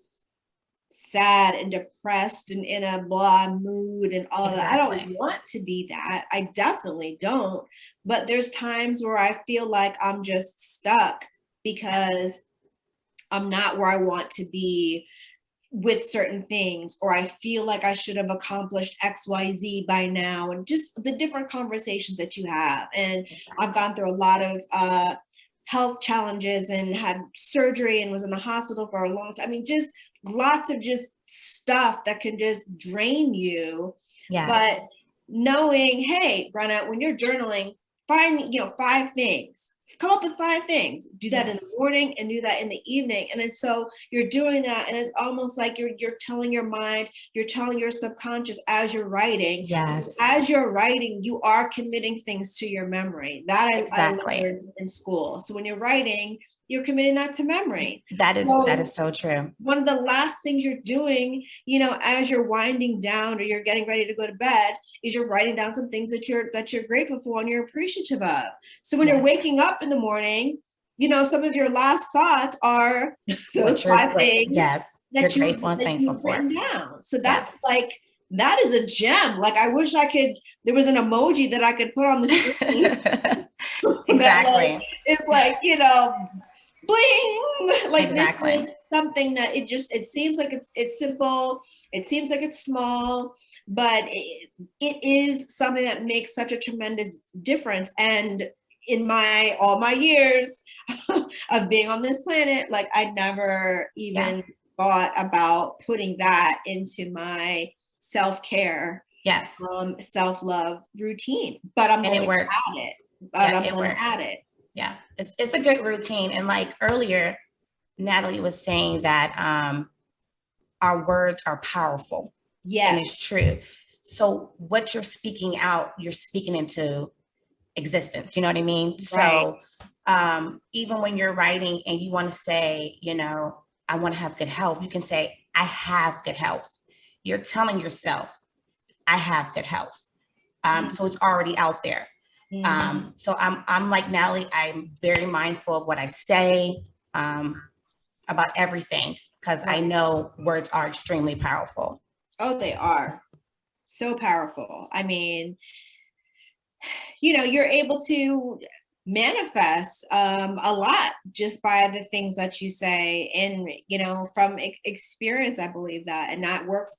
sad and depressed and in a blah mood and all of that. I don't Exactly. want to be that. I definitely don't. But there's times where I feel like I'm just stuck because I'm not where I want to be with certain things, or I feel like I should have accomplished XYZ by now, and just the different conversations that you have. And I've gone through a lot of health challenges and had surgery and was in the hospital for a long time. I mean, just lots of just stuff that can just drain you. Yes. But knowing, hey, Brenna, when you're journaling, find, you know, 5 things. Come up with 5 things. Do that in the Yes. morning and do that in the evening. And then so you're doing that, and it's almost like you're telling your mind, you're telling your subconscious as you're writing. Yes. As you're writing, you are committing things to your memory. That I Exactly. learned in school. So when you're writing, you're committing that to memory. That is so true. One of the last things you're doing, you know, as you're winding down or you're getting ready to go to bed, is you're writing down some things that you're grateful for and you're appreciative of. So when you're Yes. waking up in the morning, you know, some of your last thoughts are those 5 things Yes. that You're grateful and thankful you've for. written down. So that's Yes. like, that is a gem. Like, I wish there was an emoji that I could put on the screen. Exactly. It's like, you know, bling, like Exactly. this is something that it seems like it's simple, it seems like it's small, but it is something that makes such a tremendous difference. And in all my years of being on this planet, like, I never even thought about putting that into my self-care, Yes. self-love routine, but I'm And going it works. to add it. But Yeah, I'm it going to works. add it. Yeah, it's a good routine. And like earlier, Natalie was saying that our words are powerful. Yes. And it's true. So what you're speaking out, you're speaking into existence. You know what I mean? Right. So even when you're writing and you want to say, you know, I want to have good health, you can say, I have good health. You're telling yourself, I have good health. So it's already out there. So I'm like Natalie, I'm very mindful of what I say about everything, because I know words are extremely powerful. Oh, they are so powerful. I mean, you know, you're able to manifest a lot just by the things that you say. And, you know, from experience, I believe that. And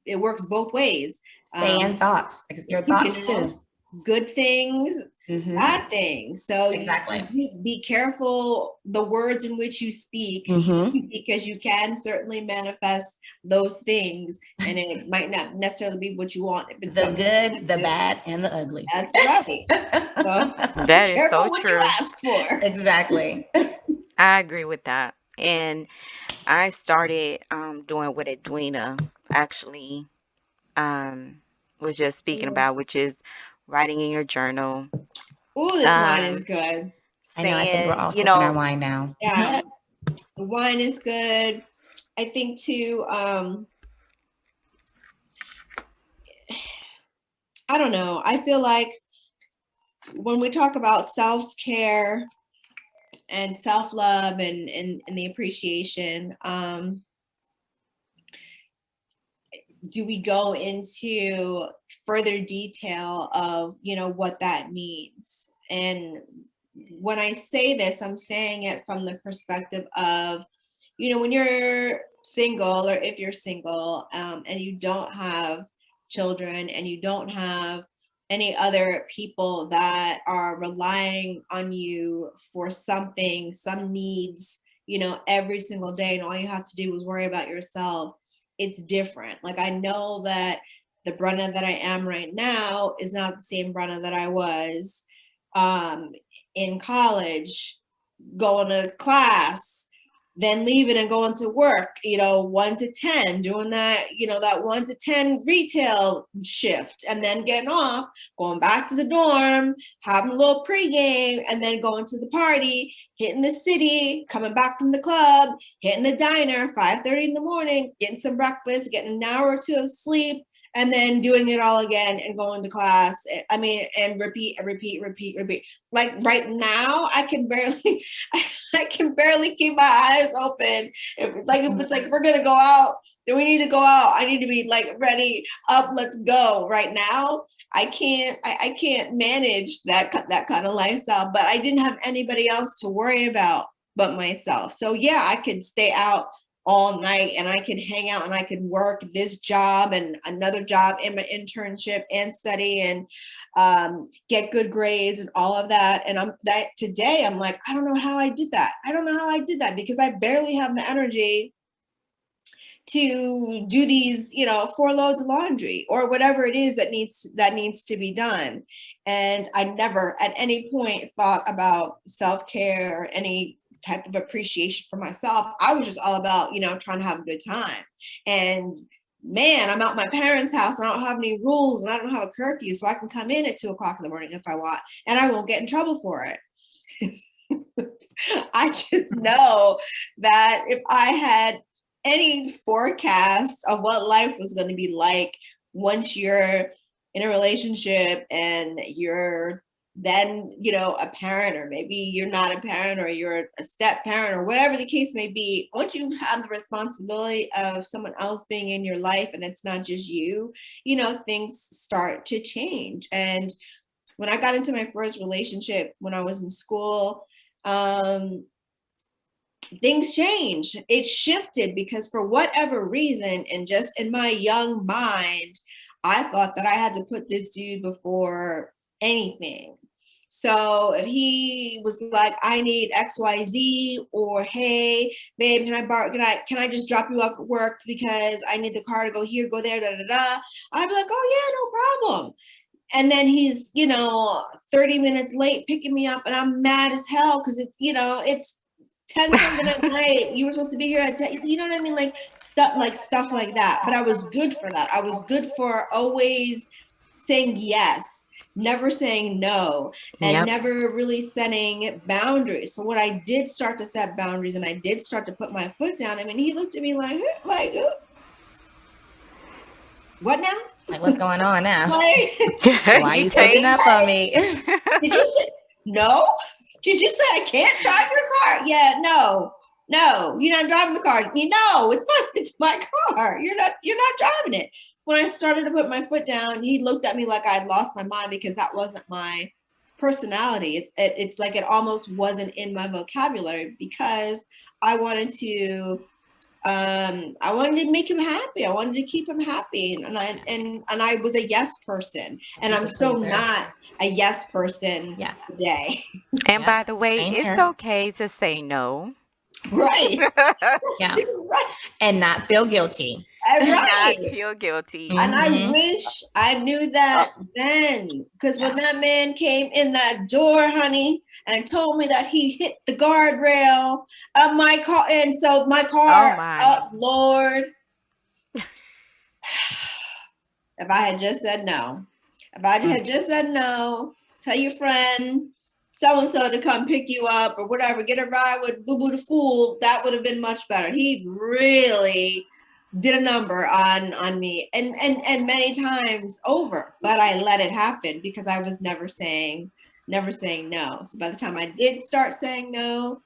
it works both ways. Saying thoughts, your thoughts you know, too. Good things, bad things. So Exactly. you be careful the words in which you speak, because you can certainly manifest those things, and it might not necessarily be what you want. The good, the bad, and the ugly. That's right. So That is so what you true. ask for. Exactly. I agree with that. And I started doing what Edwina actually was just speaking about, which is writing in your journal. Oh, this wine is good. I know. I think we're all You sipping our know, wine now. Yeah, the wine is good. I think too. I don't know. I feel like when we talk about self-care and self-love and the appreciation, do we go into further detail of, you know, what that means? And when I say this, I'm saying it from the perspective of, you know, when you're single, or if you're single, and you don't have children and you don't have any other people that are relying on you for something, some needs, you know, every single day, and all you have to do is worry about yourself, it's different. Like, I know that the Brenna that I am right now is not the same Brenna that I was in college, going to class, then leaving and going to work, 1 to 10, doing that, that 1 to 10 retail shift, and then getting off, going back to the dorm, having a little pregame, and then going to the party, hitting the city, coming back from the club, hitting the diner, 5:30 in the morning, getting some breakfast, getting an hour or two of sleep, and then doing it all again and going to class. I mean, and repeat. Like right now, I can barely keep my eyes open. If it's like we're gonna go out, then we need to go out. I need to be like ready, up, let's go. Right now, I can't manage that kind of lifestyle. But I didn't have anybody else to worry about but myself. So yeah, I could stay out all night and I could hang out and I could work this job and another job in my internship and study and get good grades and all of that. And today I'm like, I don't know how I did that. I don't know how I did that because I barely have the energy to do these, 4 loads of laundry or whatever it is that needs to be done. And I never at any point thought about self-care or any type of appreciation for myself. I was just all about, trying to have a good time. And man, I'm at my parents' house and I don't have any rules and I don't have a curfew, so I can come in at 2:00 in the morning if I want, and I won't get in trouble for it. I just know that if I had any forecast of what life was going to be like once you're in a relationship and you're then, a parent, or maybe you're not a parent or you're a step parent or whatever the case may be, once you have the responsibility of someone else being in your life and it's not just you, things start to change. And when I got into my first relationship when I was in school, things changed. It shifted because for whatever reason, and just in my young mind, I thought that I had to put this dude before anything. So if he was like, I need XYZ, or hey, babe, can I just drop you off at work because I need the car to go here, go there, I'd be like, oh yeah, no problem. And then he's, 30 minutes late picking me up and I'm mad as hell because it's 10 something at night. You were supposed to be here at 10. You know what I mean? Like stuff like that. But I was good for that. I was good for always saying yes, never saying no, and Yep. never really setting boundaries. So when I did start to set boundaries and I did start to put my foot down, I mean, he looked at me like what now? Like, what's going on now? Like, Why are you switching up on me? did you say no? Did you say I can't drive your car? Yeah, no, you're not driving the car. No, it's my car. You're not driving it. When I started to put my foot down, he looked at me like I'd lost my mind because that wasn't my personality. It's like it almost wasn't in my vocabulary because I wanted to make him happy. I wanted to keep him happy, and I was a yes person, and I'm so not a yes person today. And by the way, Same it's here. okay to say no. Right. Yeah. Right. And not feel guilty. Not Right. feel guilty. And I Mhm. wish I knew that then, because when that man came in that door, honey, and told me that he hit the guardrail of my car, and so my car, Oh my. oh Lord, if I had just said no, tell your friend so-and-so to come pick you up or whatever, get a ride with Boo Boo the Fool, that would have been much better. He really did a number on me and many times over, but I let it happen because I was never saying no. So by the time I did start saying no,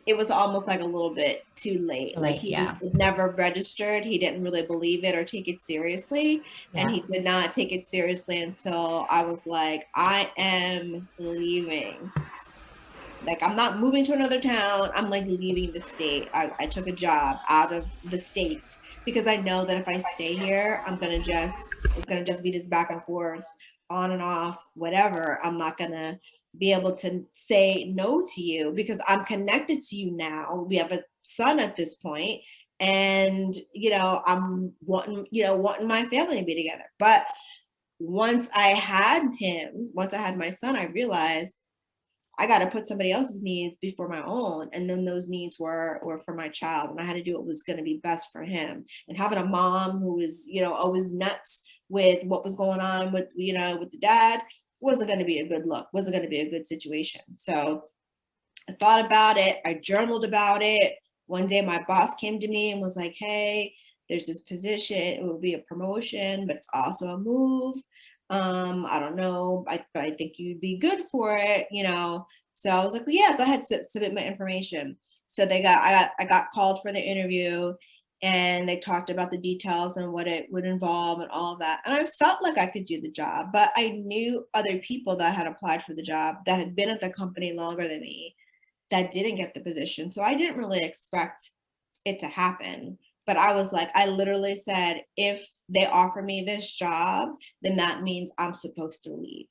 it was almost like a little bit too late. Like it never registered. He didn't really believe it or take it seriously. And he did not take it seriously until I was like, I am leaving. Like, I'm not moving to another town. I'm like leaving the state. I took a job out of the States because I know that if I stay here, it's gonna just be this back and forth, on and off, whatever. I'm not gonna be able to say no to you because I'm connected to you now. We have a son at this point, and I'm wanting my family to be together. But once I had my son, I realized I got to put somebody else's needs before my own. And then those needs were for my child. And I had to do what was going to be best for him. And having a mom who was, always nuts with what was going on with, with the dad wasn't going to be a good look, wasn't going to be a good situation. So I thought about it. I journaled about it. One day my boss came to me and was like, hey, there's this position. It will be a promotion, but it's also a move. I don't know, but I think you'd be good for it, So I was like, well, yeah, go ahead, submit my information. So I got called for the interview, and they talked about the details and what it would involve and all of that. And I felt like I could do the job, but I knew other people that had applied for the job that had been at the company longer than me that didn't get the position. So I didn't really expect it to happen. But I was like, I literally said, if they offer me this job, then that means I'm supposed to leave.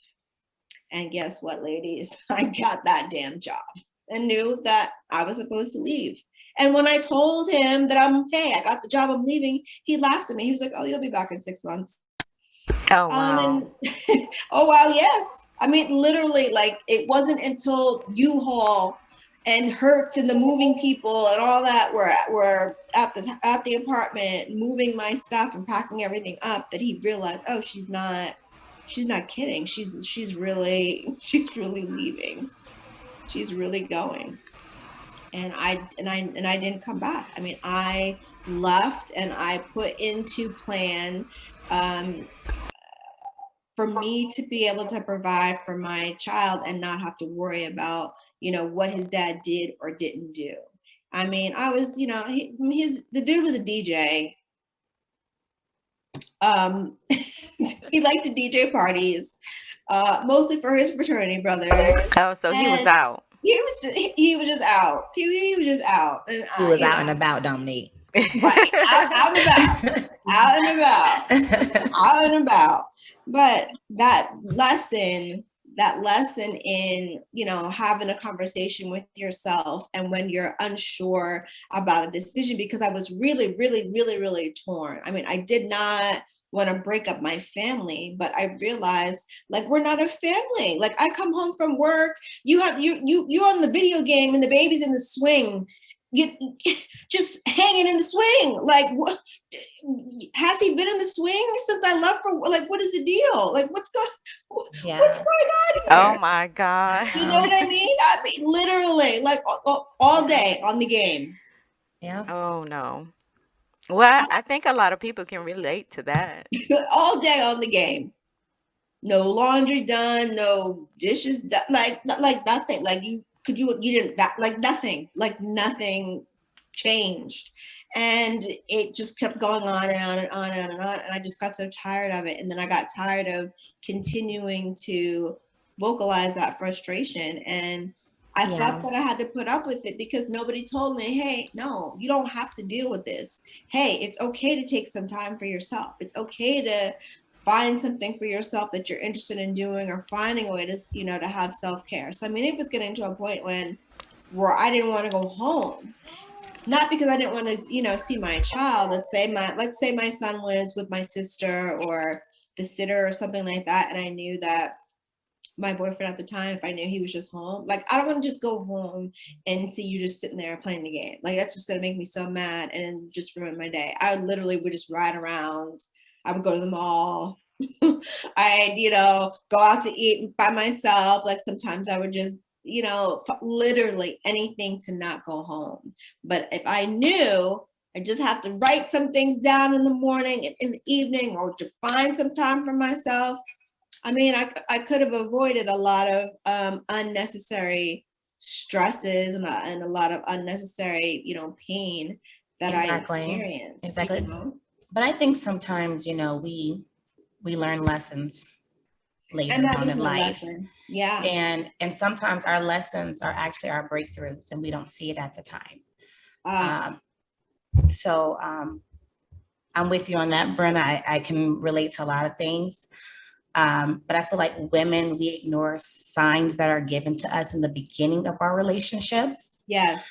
And guess what, ladies? I got that damn job and knew that I was supposed to leave. And when I told him that I got the job, I'm leaving, he laughed at me. He was like, oh, you'll be back in 6 months. Oh, wow. Oh, wow, yes. I mean, literally, like, it wasn't until U-Haul and Hertz and the moving people and all that were at the apartment moving my stuff and packing everything up that he realized, oh, she's not kidding. She's really leaving. She's really going. And I didn't come back. I mean, I left and I put into plan for me to be able to provide for my child and not have to worry about, what his dad did or didn't do. I mean, I was, the dude was a DJ. He liked to DJ parties, mostly for his fraternity brothers. Oh, so he was out. He was just out. He was just out. And he was out and about, Dominique. Right, out and about. But that lesson in, having a conversation with yourself and when you're unsure about a decision, because I was really, really, really, really torn. I mean, I did not want to break up my family, but I realized, like, we're not a family. Like, I come home from work, you're on the video game and the baby's in the swing. You just hanging in the swing. Like, what, has he been in the swing since I left for, like, what is the deal? Like, what's going on here? Oh my God. You know what I mean? I mean, literally, like, all day on the game. Yeah. Oh no. Well, I think a lot of people can relate to that. All day on the game. No laundry done, no dishes done, like nothing. Like, you didn't, like, nothing changed. And it just kept going on and on and on and on and on. And I just got so tired of it. And then I got tired of continuing to vocalize that frustration. And I thought that I had to put up with it because nobody told me, hey, no, you don't have to deal with this. Hey, it's okay to take some time for yourself. It's okay to find something for yourself that you're interested in doing, or finding a way to, to have self-care. So, I mean, it was getting to a point where I didn't want to go home. Not because I didn't want to, see my child. Let's say my son was with my sister or the sitter or something like that. And I knew that my boyfriend at the time, if I knew he was just home, like, I don't want to just go home and see you just sitting there playing the game. Like, that's just going to make me so mad and just ruin my day. I literally would just ride around. I would go to the mall. I'd, go out to eat by myself. Like, sometimes I would just, literally anything to not go home. But if I knew I just have to write some things down in the morning and in the evening, or to find some time for myself, I mean, I could have avoided a lot of unnecessary stresses and a lot of unnecessary, pain that I experienced. Exactly. But I think sometimes, we learn lessons later on in life. Yeah. And sometimes our lessons are actually our breakthroughs and we don't see it at the time. So I'm with you on that, Brenna. I can relate to a lot of things. But I feel like women, we ignore signs that are given to us in the beginning of our relationships. Yes.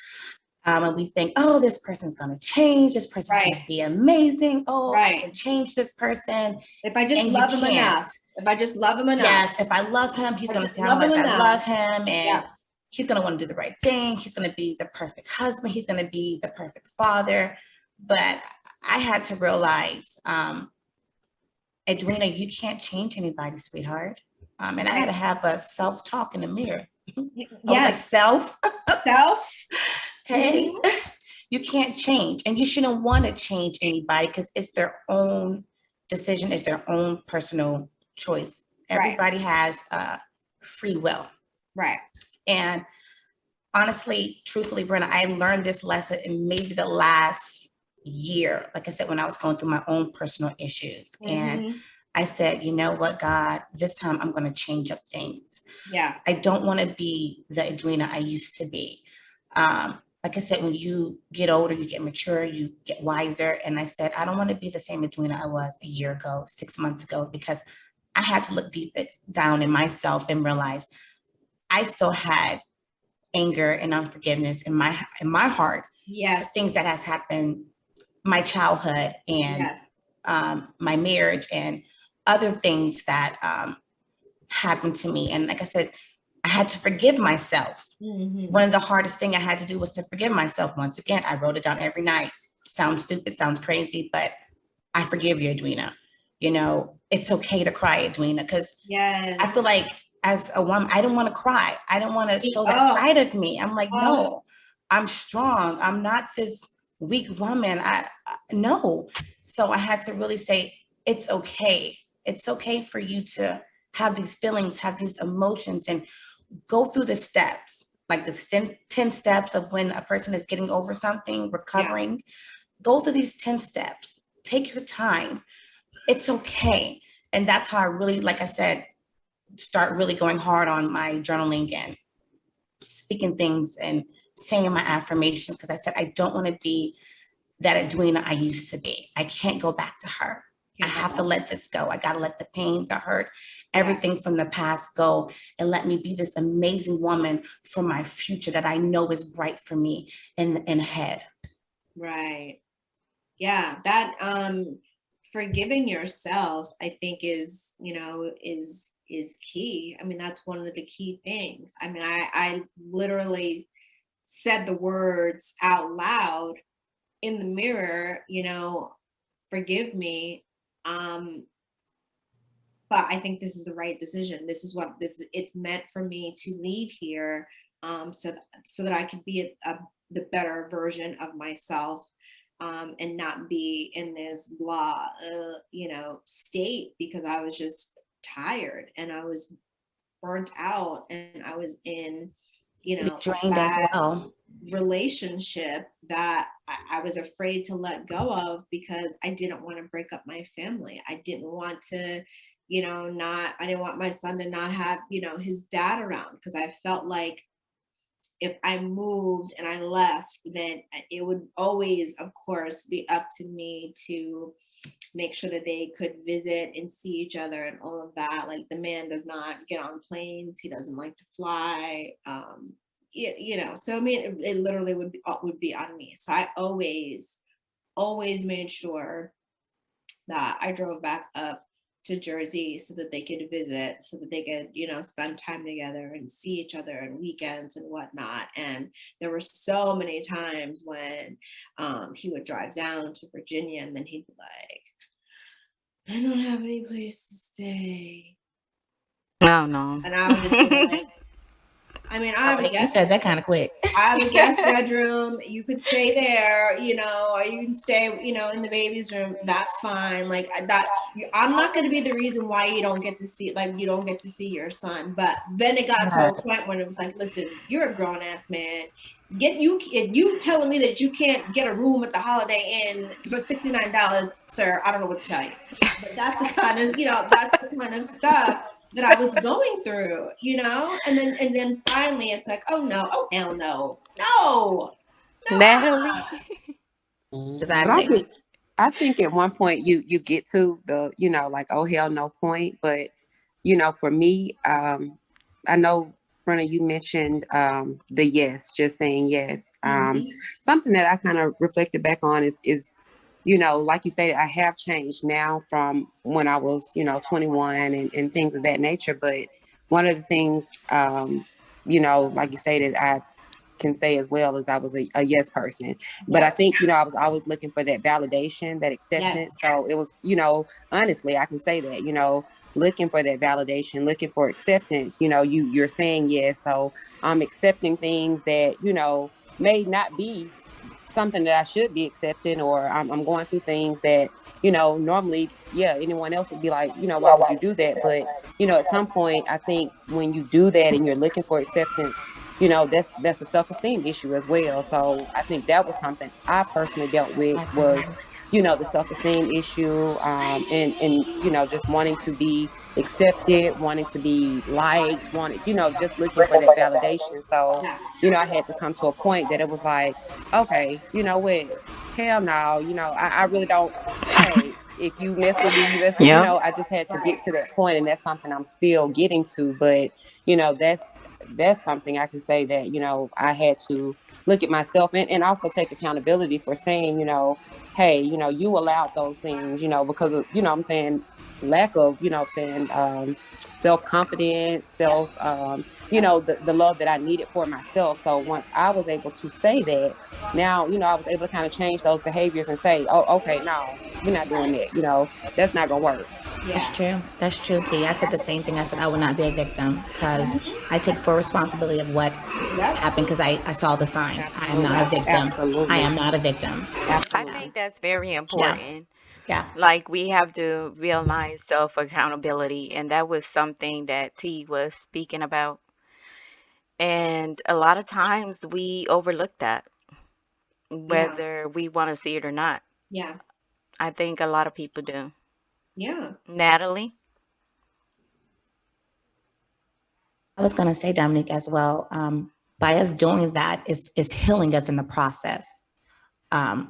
And we think, oh, this person's going to change. This person's going to be amazing. Oh, I can change this person. If I just love him enough. If I just love him enough. Yes, if I love him, he's going to see how much I love him. And he's going to want to do the right thing. He's going to be the perfect husband. He's going to be the perfect father. But I had to realize, Edwina, you can't change anybody, sweetheart. And I had to have a self-talk in the mirror. I was like, self. Hey, you can't change. And you shouldn't want to change anybody because it's their own decision, it's their own personal choice. Everybody has free will. Right. And honestly, truthfully, Brenda, I learned this lesson in maybe the last year, like I said, when I was going through my own personal issues. And I said, you know what, God, this time I'm going to change up things. Yeah. I don't want to be the Edwina I used to be. Like I said, when you get older, you get mature, you get wiser. And I said, I don't want to be the same Edwina I was a year ago, 6 months ago, because I had to look deep down in myself and realize I still had anger and unforgiveness in my heart. Yes. Things that has happened, my childhood and my marriage and other things that happened to me. And like I said, I had to forgive myself. One of the hardest things I had to do was to forgive myself. Once again, I wrote it down every night. Sounds stupid, sounds crazy, but I forgive you, Edwina. You know, it's okay to cry, Edwina, because I feel like as a woman, I don't want to cry. I don't want to show that side of me. I'm like, no, I'm strong. I'm not this weak woman. No. So I had to really say, it's okay. It's okay for you to have these feelings, have these emotions, and go through the steps, like the 10 steps of when a person is getting over something, recovering. Go through these 10 steps. Take your time. It's okay. And that's how I really, like I said, start really going hard on my journaling and speaking things and saying my affirmations, because I said, I don't want to be that Edwina I used to be. I can't go back to her. I have to let this go. I got to let the pain, the hurt, everything from the past go, and let me be this amazing woman for my future that I know is bright for me in ahead. Right. Yeah. That forgiving yourself, I think is key. I mean, that's one of the key things. I mean, I literally said the words out loud in the mirror, forgive me. But I think this is the right decision. This is what it's meant for me to leave here, so that I could be the better version of myself, and not be in this blah, state, because I was just tired and I was burnt out and I was in, drained as well, relationship that I was afraid to let go of because I didn't want to break up my family. I didn't want to, I didn't want my son to not have, his dad around, because I felt like if I moved and I left, then it would always, of course, be up to me to make sure that they could visit and see each other and all of that. Like, the man does not get on planes. He doesn't like to fly. So I mean, it literally would be on me. So I always made sure that I drove back up to Jersey so that they could visit, so that they could, spend time together and see each other on weekends and whatnot. And there were so many times when he would drive down to Virginia and then he'd be like, I don't have any place to stay. Oh, no. And I would just be like, I mean, I have a guest. You said that kind of quick. I have a guest bedroom. You could stay there, or you can stay, in the baby's room. That's fine. Like that. I'm not going to be the reason why you don't get to see your son. But then it got to a point when it was like, listen, you're a grown ass man. You telling me that you can't get a room at the Holiday Inn for $69, sir? I don't know what to tell you. But that's the kind of stuff that I was going through, and then finally it's like, oh no, oh hell no, Natalie. I think at one point you get to the, like, oh hell no point. But, for me, I know, Brenda, you mentioned the yes, just saying yes. Something that I kind of reflected back on is like you said, I have changed now from when I was, 21 and things of that nature. But one of the things like you stated, I can say as well as I was a yes person. But I Yep. think, I was always looking for that validation, that acceptance. Yes. So it was, honestly, I can say that, looking for that validation, looking for acceptance, you're saying yes. So I'm accepting things that, may not be something that I should be accepting, or I'm going through things that, normally, yeah, anyone else would be like, why would you do that? But, at some point, I think when you do that and you're looking for acceptance, that's a self-esteem issue as well. So I think that was something I personally dealt with, was, Definitely. the self-esteem issue, and just wanting to be accepted, wanting to be liked, wanting, just looking for that validation. So, Yeah. I had to come to a point that it was like, okay, you know what? Hell no, I really don't. Hey, if you mess with me, you mess with, Yep. I just had to Right. get to that point, and that's something I'm still getting to. But, that's something I can say that, I had to look at myself, and also take accountability for saying, hey, you allowed those things, because of, I'm saying, lack of, I'm saying, self-confidence, Yep. Yep. the love that I needed for myself. So once I was able to say that, now, I was able to kind of change those behaviors and say, oh, okay, no, we're not doing that. That's not gonna work. That's Yeah. true. That's true, T. I said the same thing. I said I would not be a victim because Mhm. I take full responsibility of what Yep. happened because I saw the signs. I am not a Absolutely. victim. I Absolutely. am not a victim. I Absolutely. think that's very Yeah. important. Yeah. Like we have to realize self accountability, and that was something that T was speaking about. And a lot of times we overlook that, Yeah. whether we want to see it or not. Yeah. I think a lot of people do. Yeah. Natalie? I was going to say, Dominique, as well. By us doing that is healing us in the process. By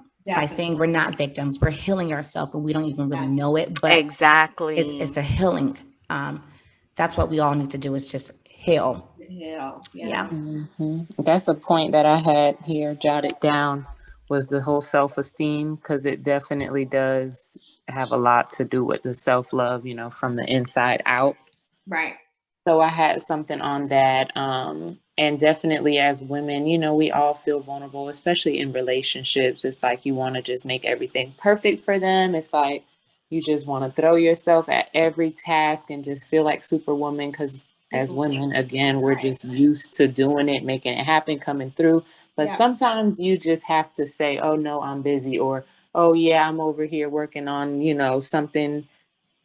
saying Definitely. we're not victims, we're healing ourselves and we don't even really Yes. know it, but Exactly. it's a healing. That's what we all need to do is just heal. Hell. Yeah. Yeah. That's a point that I had here jotted down, was the whole self-esteem, because it definitely does have a lot to do with the self-love, from the inside out. Right. So I had something on that. And definitely as women, we all feel vulnerable, especially in relationships. It's like you want to just make everything perfect for them. It's like you just want to throw yourself at every task and just feel like Superwoman, because as Superwoman. women, again, That's we're right. just used to doing it, making it happen, coming through. But Yep. sometimes you just have to say, oh no, I'm busy, or oh yeah, I'm over here working on, something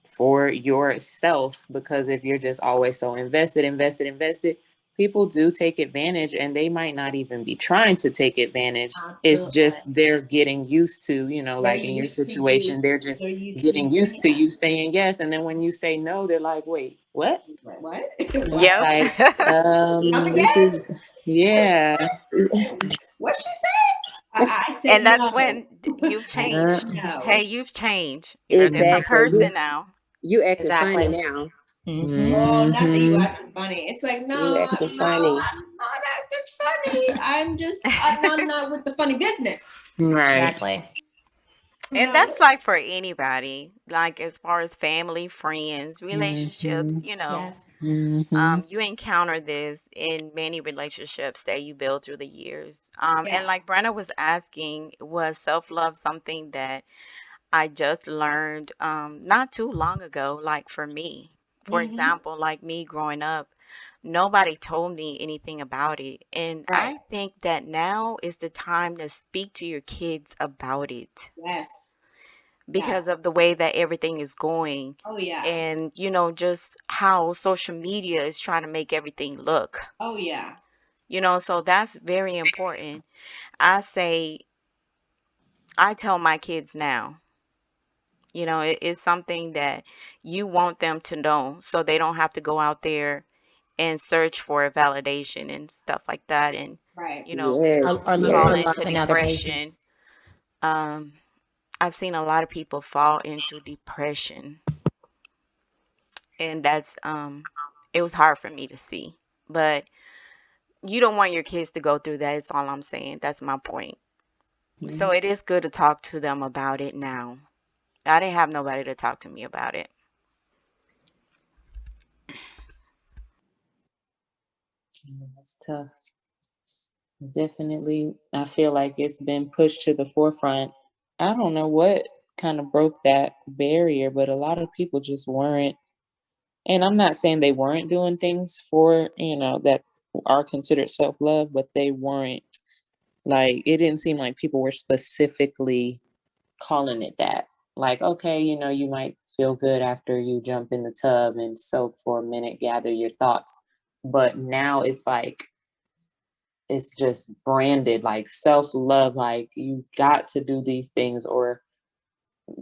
for yourself. Because if you're just always so invested, people do take advantage, and they might not even be trying to take advantage. It's Absolutely. just they're getting used to, They're like in your used to you. situation, they're just They're used to you getting used doing to that. you saying yes. And then when you say no, they're like, wait, what? What? What? And it's What? Yep. like, Come this again? is, What she yeah. said? What she said? I said And that's no. when you've I said Uh, changed. Hey, no. you've changed. You're a different Exactly. person Mhm. now. You acting funny Exactly. now. Hmm. Oh, not that you mm-hmm. acting funny. It's like, You no, acting no, funny. I'm not acting funny. I'm not with the funny business. Right. Exactly. And No. that's like for anybody, like as far as family, friends, relationships, Mm-hmm. Yes. Mm-hmm. you encounter this in many relationships that you build through the years. And Yeah. like Brenna was asking, was self-love something that I just learned not too long ago? Like for me, for Hmm. example, like me growing up, nobody told me anything about it. And Right. I think that now is the time to speak to your kids about it Yes. Yes. because of the way that everything is going, Oh yeah. and just how social media is trying to make everything look. Oh yeah. So that's very important. I say, I tell my kids now, it is something that you want them to know so they don't have to go out there and search for a validation and stuff like that, and Right. you know Yes. Or look fall for Yes. love into in other places. depression. um I've seen a lot of people fall into depression, and that's it was hard for me to see. But you don't want your kids to go through that. It's all I'm saying. That's my point. So it is good to talk to them about it now. I didn't have nobody to talk to me about it. Yeah, that's tough. It's definitely, I feel like it's been pushed to the forefront. I don't know what kind of broke that barrier, but a lot of people just weren't. And I'm not saying they weren't doing things for, that are considered self love, but they weren't like, it didn't seem like people were specifically calling it that. Like, okay, you might feel good after you jump in the tub and soak for a minute, gather your thoughts. But now it's like, it's just branded like self love, like you got to do these things or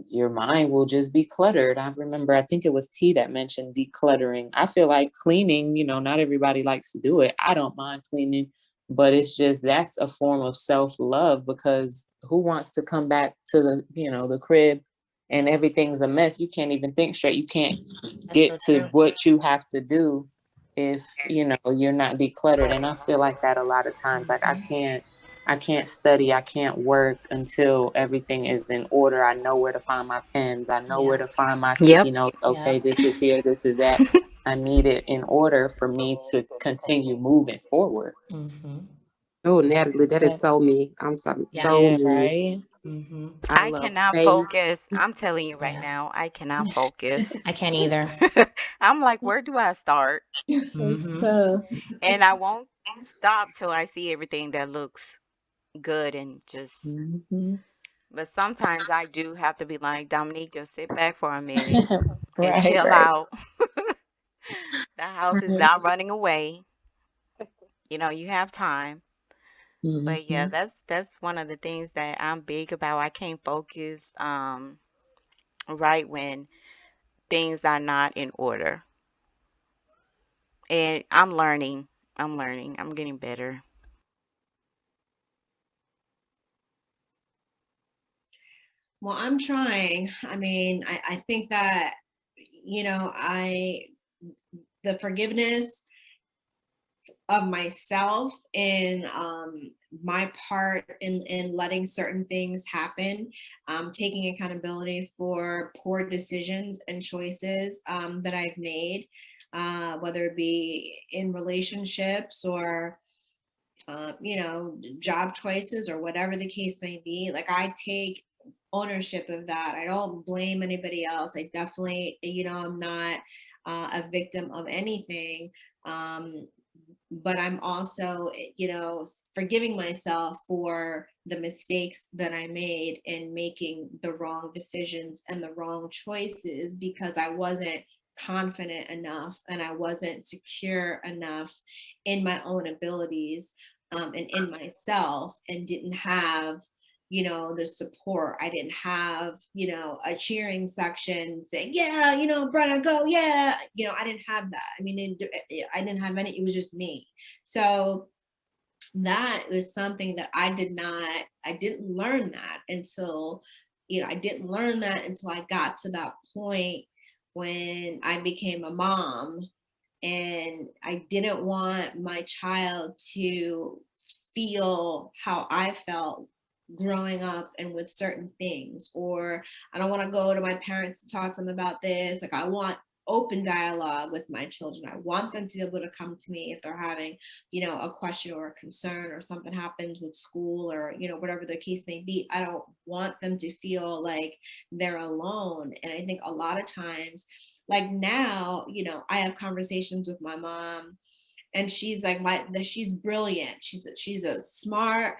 your mind will just be cluttered. I remember, I think it was T that mentioned decluttering. I feel like cleaning, not everybody likes to do it. I don't mind cleaning, but it's just that's a form of self-love because who wants to come back to the crib and everything's a mess? You can't even think straight. You can't That's get so to true. what you have to do if you're not decluttered. And I feel like that a lot of times. Like I can't study, I can't work until everything is in order. I know where to find my pens. I know where Yeah. to find my sticky Yep. notes. Okay, Yeah. this is here, this is that. I need it in order for me to continue moving forward. Mm-hmm. Oh, Natalie, that is But so me. I'm sorry, Yeah. so yeah, me. right. Mm-hmm. I I love cannot space. focus. I'm telling you right Yeah. now, I cannot focus. I can't either. I'm like, where do I start? It's Mm-hmm. tough. And I won't stop till I see everything that looks good and just. Hmm. But sometimes I do have to be like, Dominique, just sit back for a minute and Right, chill right, out. The house is right. not running away. You have time. But yeah, Hmm. that's one of the things that I'm big about. I can't focus right when things are not in order. And I'm learning. I'm learning. I'm getting better. Well, I'm trying. I mean, I think that, I the forgiveness of myself and my part in letting certain things happen, taking accountability for poor decisions and choices that I've made, whether it be in relationships or job choices or whatever the case may be. Like I take ownership of that. I don't blame anybody else. I definitely, I'm not a victim of anything. Um, but I'm also, forgiving myself for the mistakes that I made in making the wrong decisions and the wrong choices because I wasn't confident enough and I wasn't secure enough in my own abilities, and in myself, and didn't have the support. I didn't have a cheering section saying, yeah, Brenna, go, yeah. I didn't have that. I mean, I didn't have any. It was just me. So that was something that I didn't learn that until I didn't learn that until I got to that point when I became a mom, and I didn't want my child to feel how I felt growing up and with certain things. Or I don't want to go to my parents and talk to them about this. Like I want open dialogue with my children. I want them to be able to come to me if they're having a question or a concern, or something happens with school, or whatever the case may be. I don't want them to feel like they're alone. And I think a lot of times, like now, I have conversations with my mom, and she's like she's brilliant. She's a smart,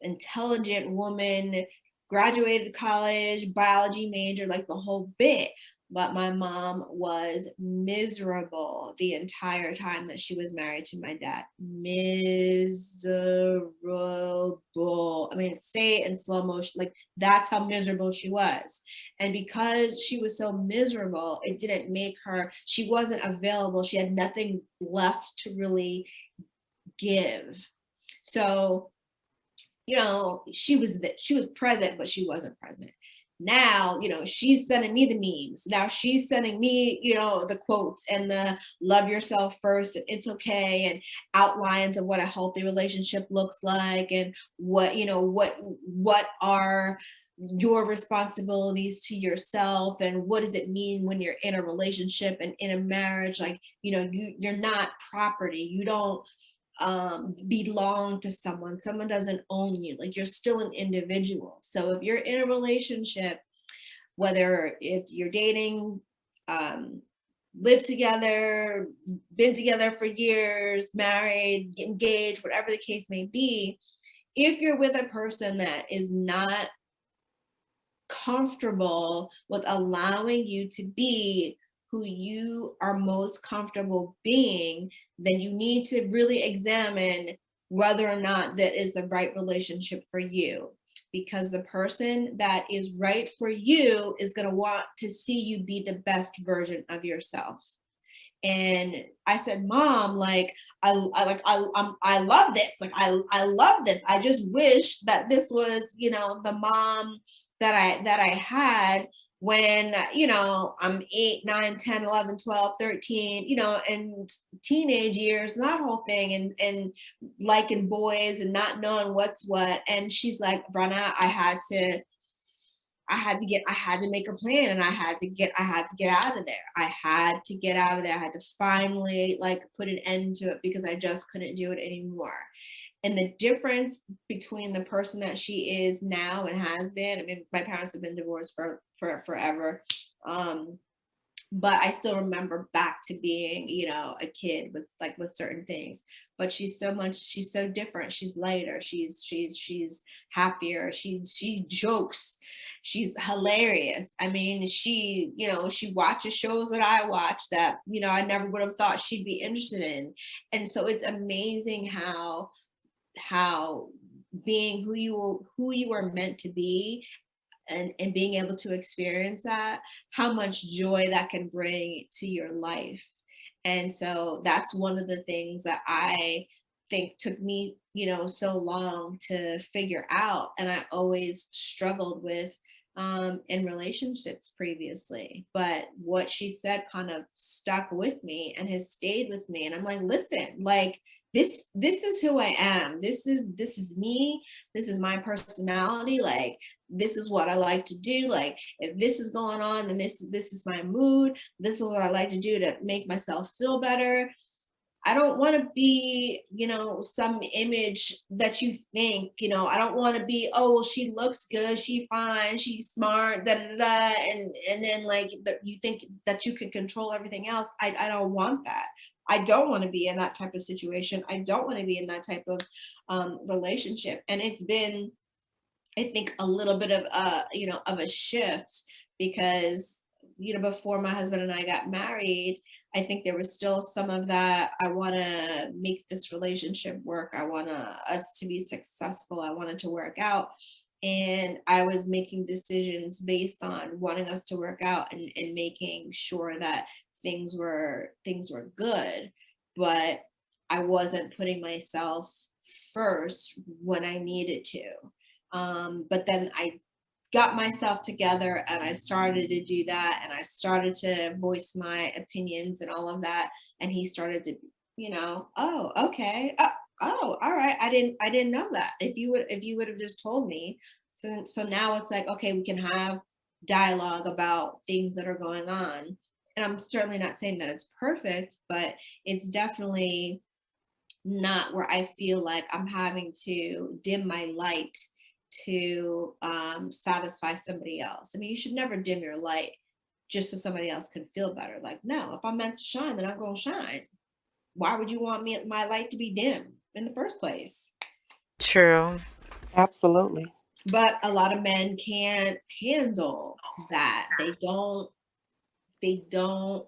intelligent woman, graduated college, biology major, like the whole bit. But my mom was miserable the entire time that she was married to my dad. Miserable. I mean, say it in slow motion. Like that's how miserable she was. And because she was so miserable, it didn't make her, she wasn't available. She had nothing left to really give. So she was present, but she wasn't present. Now, she's sending me the memes. Now she's sending me, the quotes and the love yourself first and it's okay, and outlines of what a healthy relationship looks like, and what are your responsibilities to yourself, and what does it mean when you're in a relationship and in a marriage. Like, you're not property. You don't belong to someone. Someone doesn't own you. Like, you're still an individual. So if you're in a relationship, whether it's you're dating, live together, been together for years, married, engaged, whatever the case may be, if you're with a person that is not comfortable with allowing you to be who you are most comfortable being, then you need to really examine whether or not that is the right relationship for you. Because the person that is right for you is going to want to see you be the best version of yourself. And I said, Mom, like, I love this. Like, I love this. I just wish that this was, the mom that I had when, I'm 8, 9, 10, 11, 12, 13, and teenage years, and that whole thing, and liking boys and not knowing what's what. And she's like, Brenna, I had to make a plan, and I had to get out of there. I had to get out of there. I had to finally put an end to it because I just couldn't do it anymore. And the difference between the person that she is now and has been, I mean, my parents have been divorced for forever. But I still remember back to being, a kid with certain things. But she's so different. She's lighter. She's happier. She jokes. She's hilarious. I mean, she watches shows that I watch that, I never would have thought she'd be interested in. And so it's amazing how being who you are meant to be, and being able to experience that, how much joy that can bring to your life. And so that's one of the things that I think took me, so long to figure out. And I always struggled with in relationships previously. But what she said kind of stuck with me and has stayed with me. And I'm like, listen, this is who I am. This is me. This is my personality. This is what I like to do. If this is going on, then this is my mood. This is what I like to do to make myself feel better. I don't want to be, some image that you think, I don't want to be, oh, well, she looks good, she's fine, she's smart, and then you think that you can control everything else. I don't want that. I don't want to be in that type of situation. I don't want to be in that type of relationship. And it's been, I think, a little bit of a shift, because before my husband and I got married, I think there was still some of that. I want to make this relationship work. I want us to be successful. I want it to work out. And I was making decisions based on wanting us to work out and making sure that things were good. But I wasn't putting myself first when I needed to. But then I got myself together and I started to do that, and I started to voice my opinions and all of that. And he started to, oh, okay. Oh, all right. I didn't know that. If you would have just told me. So now it's like, okay, we can have dialogue about things that are going on. And I'm certainly not saying that it's perfect, but it's definitely not where I feel like I'm having to dim my light to satisfy somebody else. I mean, you should never dim your light just so somebody else can feel better. No, if I'm meant to shine, then I'm going to shine. Why would you want my light to be dim in the first place? True. Absolutely. But a lot of men can't handle that. They don't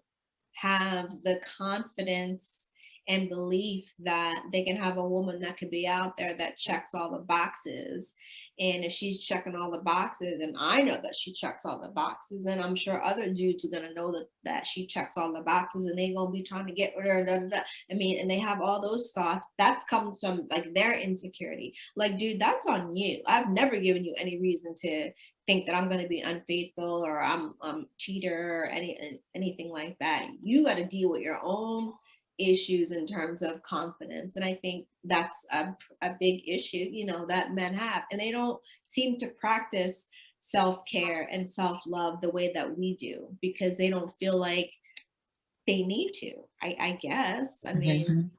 have the confidence and belief that they can have a woman that could be out there that checks all the boxes. And if she's checking all the boxes, and I know that she checks all the boxes, then I'm sure other dudes are going to know that she checks all the boxes, and they're going to be trying to get with her. I mean, and they have all those thoughts. That comes from their insecurity. Dude, that's on you. I've never given you any reason to think that I'm going to be unfaithful or I'm cheater or anything like that. You got to deal with your own issues in terms of confidence. And I think that's a big issue, that men have. And they don't seem to practice self-care and self-love the way that we do, because they don't feel like they need to, I guess. I mean,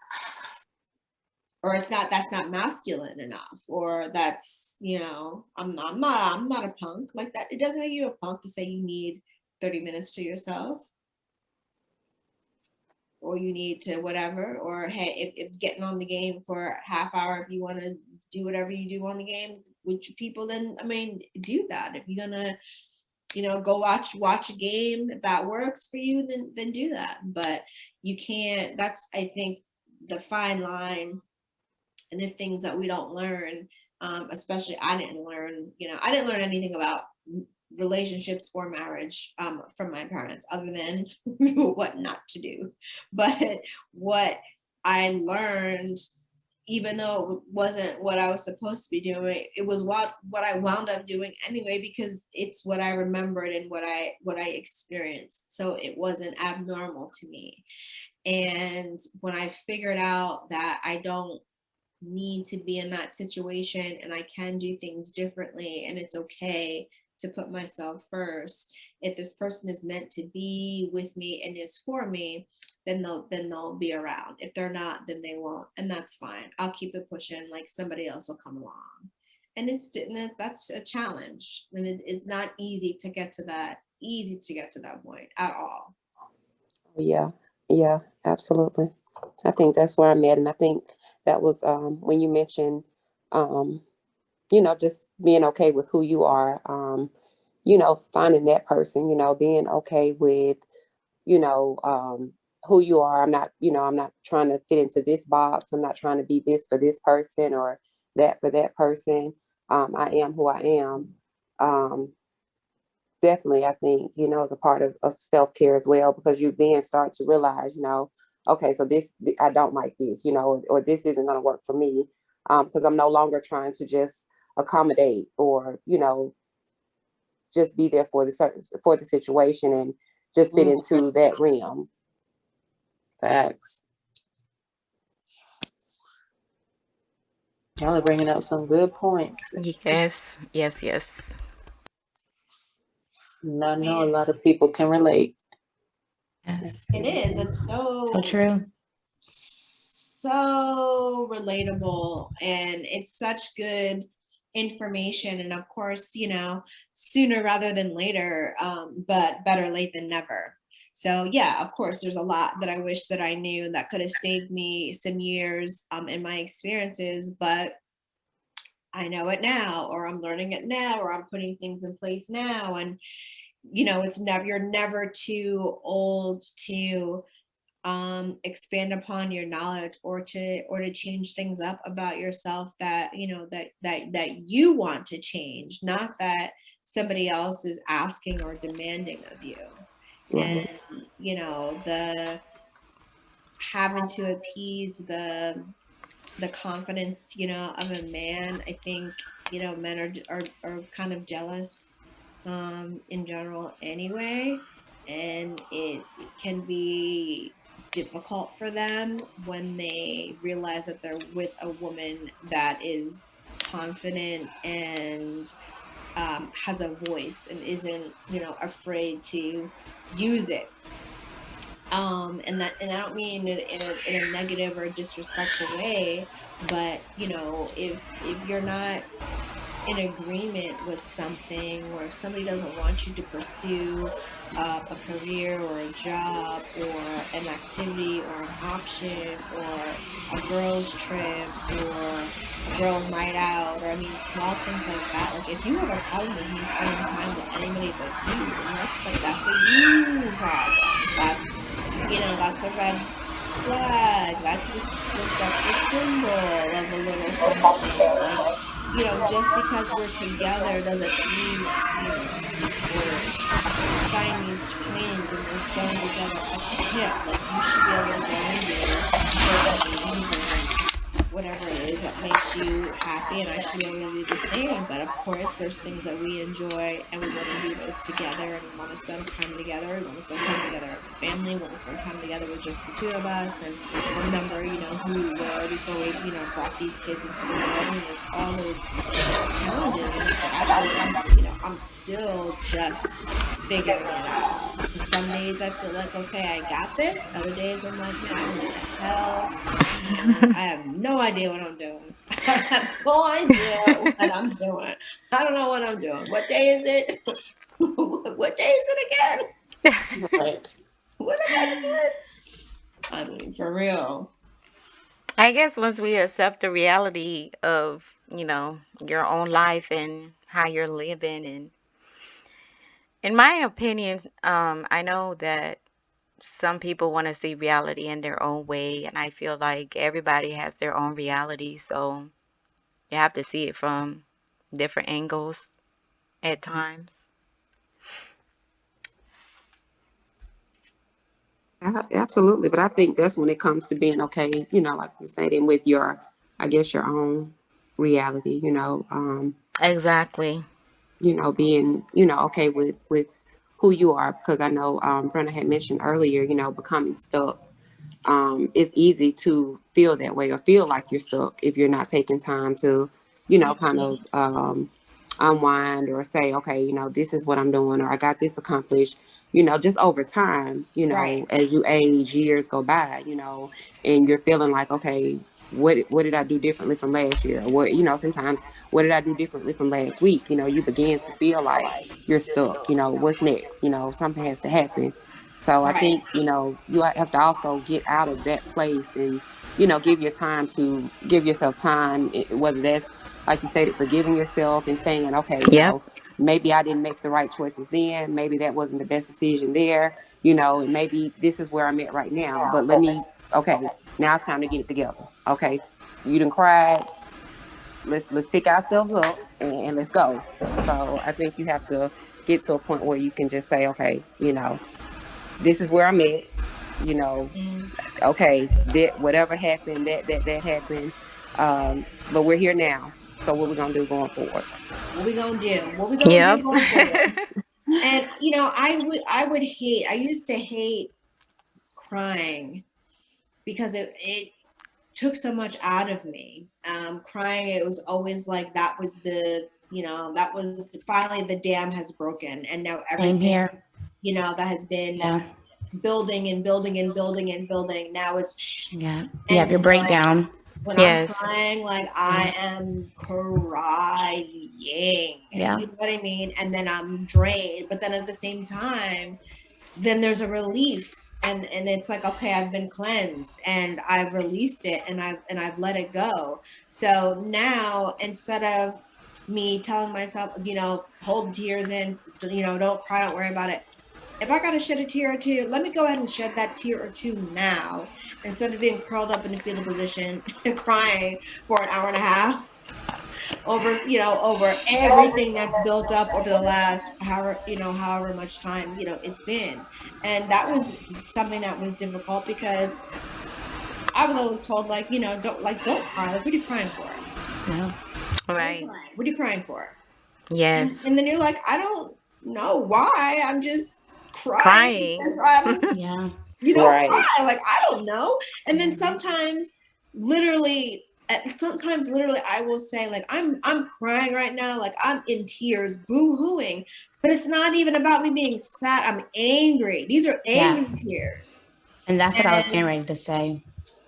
or that's not masculine enough, or that's, I'm not a punk. Like that, it doesn't make you a punk to say you need 30 minutes to yourself, or you need to whatever, or hey, if getting on the game for a half hour, if you want to do whatever you do on the game with your people, then I mean, do that. If you're gonna go watch a game, if that works for you, then do that. But you can't, that's, I think, the fine line and the things that we don't learn, especially I didn't learn anything about relationships or marriage from my parents, other than what not to do. But what I learned, even though it wasn't what I was supposed to be doing, it was what I wound up doing anyway, because it's what I remembered and what I experienced. So it wasn't abnormal to me. And when I figured out that I don't need to be in that situation and I can do things differently, and it's okay to put myself first. If this person is meant to be with me and is for me, then they'll be around. If they're not, then they won't, and that's fine. I'll keep it pushing. Like somebody else will come along, and that's a challenge, and it's not easy to get to that point at all. Yeah, absolutely. I think that's where I'm at, and I think that was when you mentioned just being okay with who you are, finding that person, being okay with, who you are. I'm not trying to fit into this box. I'm not trying to be this for this person or that for that person. I am who I am. Definitely, I think, is a part of self-care as well, because you then start to realize, okay, so I don't like this, or this isn't going to work for me, because I'm no longer trying to just accommodate or, just be there for the situation and just fit into that realm. Facts. Y'all are bringing up some good points. Yes. And I know a lot of people can relate. Yes. It is. It's So true. So relatable, and it's such good information. And of course, sooner rather than later, but better late than never. So yeah, of course, there's a lot that I wish that I knew that could have saved me some years in my experiences, but I know it now, or I'm learning it now, or I'm putting things in place now. And you're never too old to expand upon your knowledge, or to change things up about yourself that that you want to change, not that somebody else is asking or demanding of you. Right. And the having to appease the confidence of a man. I think men are kind of jealous in general anyway, and it can be difficult for them when they realize that they're with a woman that is confident and has a voice and isn't afraid to use it. And I don't mean in a negative or disrespectful way, but if you're not in agreement with something, or if somebody doesn't want you to pursue a career or a job or an activity or an option or a girl's trip or a girl's night out, or small things like that. Like if you have a problem with me spending time with anybody but you, then that's a you problem. That's a red flag. That's a symbol of a little something. Like, just because we're together doesn't mean that we're Siamese twins and we're sewn together at the hip. Like, you should be able to go and do certain things and whatever it is that makes you happy, and I should be able to do the same. But of course, there's things that we enjoy, and we want to do those together, and we want to spend time together. We want to spend time together as a family. We want to spend time together with just the two of us, and remember, who we were before we, brought these kids into the world. And there's all those challenges, and it's like I'm still just figuring it out. And some days I feel like, okay, I got this. Other days I'm like, man, what the hell? I have no idea what I'm doing. I have no idea what I'm doing. I don't know what I'm doing. What day is it? What day is it again? Right. What am I doing? I mean, for real. I guess once we accept the reality of, your own life and how you're living, and in my opinion, I know that some people want to see reality in their own way, and I feel like everybody has their own reality, so you have to see it from different angles at times. Absolutely. But I think that's when it comes to being okay, like you're saying, with your, I guess, your own reality, Exactly. being, okay with who you are. Because I know Brenda had mentioned earlier, becoming stuck. It's easy to feel that way or feel like you're stuck if you're not taking time to, kind of unwind or say, okay, this is what I'm doing, or I got this accomplished, just over time, Right. as you age, years go by, and you're feeling like, okay, what did I do differently from last year? Or what, sometimes what did I do differently from last week? You begin to feel like you're stuck, what's next? Something has to happen. So I Right. think, you have to also get out of that place and, give yourself time, whether that's, like you said, forgiving yourself and saying, okay, Yep. maybe I didn't make the right choices then. Maybe that wasn't the best decision there, and maybe this is where I'm at right now. But okay, now it's time to get it together. Okay, you done cried. Let's pick ourselves up and let's go. So I think you have to get to a point where you can just say, okay, this is where I'm at. You know, Mm. okay, that whatever happened, that happened. But we're here now. So what we gonna do going forward? What we gonna do? What we gonna do Yep. going forward? And I would hate. I used to hate crying because it took so much out of me. Crying, it was always like that was finally the dam has broken, and now Same everything here. that has been Yeah. building and building and building and building now is Yeah. You and have your so breakdown. when I'm Yes. crying, like I am crying. Yeah. You know what I mean? And then I'm drained. But then at the same time, then there's a relief. And it's like, okay, I've been cleansed and I've released it and I've let it go. So now instead of me telling myself, hold tears in, don't cry, don't worry about it. If I gotta shed a tear or two, let me go ahead and shed that tear or two now, instead of being curled up in a fetal position and crying for an hour and a half over everything that's built up over the last however much time it's been. And that was something that was difficult because I was always told, like, don't cry. Like, what are you crying for? Yeah. Right. What are you crying for? Yes. And then you're like, I don't know why. I'm just crying Crying. because I'm Yeah. Right. cry. Like, I don't know. And then sometimes literally I will say, like, I'm crying right now, like I'm in tears, boo-hooing, but it's not even about me being sad. I'm angry. These are Yeah. angry tears. And that's what I was getting And ready to say.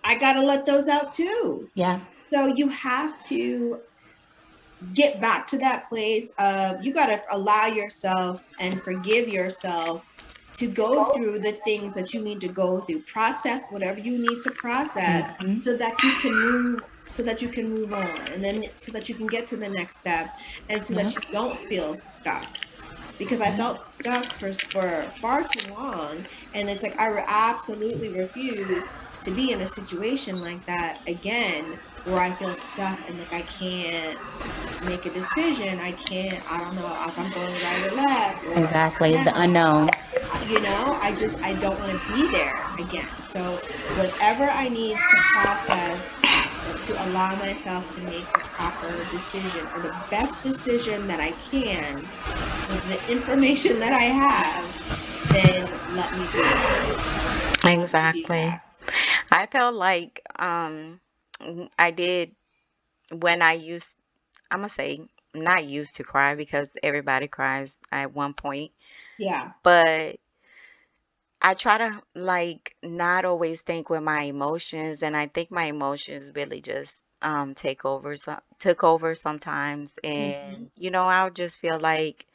I gotta let those out too. Yeah. So you have to get back to that place of, you got to allow yourself and forgive yourself to go through the things that you need to go through, process whatever you need to process, Mhm. so that you can move on, and then so that you can get to the next step, and so that Yep. you don't feel stuck. Because I felt stuck for far too long, and it's like I absolutely refuse to be in a situation like that again, where I feel stuck and like I can't make a decision. I don't know if I'm going right or left, or Exactly. The now, unknown. I don't want to be there again. So whatever I need to process to allow myself to make the proper decision, or the best decision that I can with the information that I have, then let me do that. Let me do Exactly. that. I felt like I did when I'm gonna say not used to cry because everybody cries at one point, Yeah. but I try to like not always think with my emotions, and I think my emotions really just took over sometimes, and I'll just feel like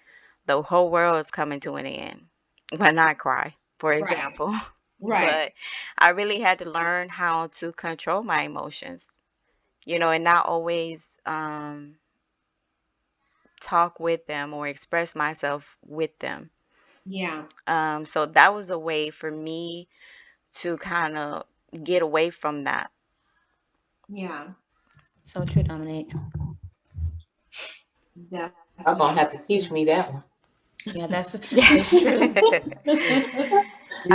the whole world is coming to an end when I cry, for Right. example. Right. But I really had to learn how to control my emotions, and not always talk with them or express myself with them. Yeah. So that was a way for me to kind of get away from that. Yeah. So true, Dominique. I'm gonna have to Definitely. teach me that one. Yeah, that's true. I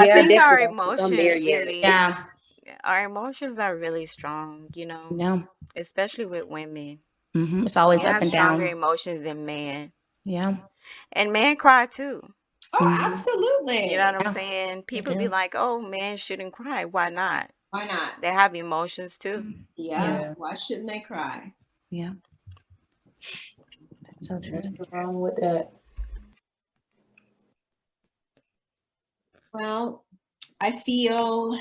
Yeah, think definitely. I'm there yet. Yeah, our emotions are really strong, yeah. especially with women. It's always We up have and stronger down. emotions than men. Yeah. And men cry too. Oh, hmm You know what absolutely. I'm Yeah, saying? they People be do. like, oh, men shouldn't cry. Why not? Why not? They have emotions too. Yeah. Yeah, Yeah, Why shouldn't they cry? yeah. So what's true. wrong with that? Well, I feel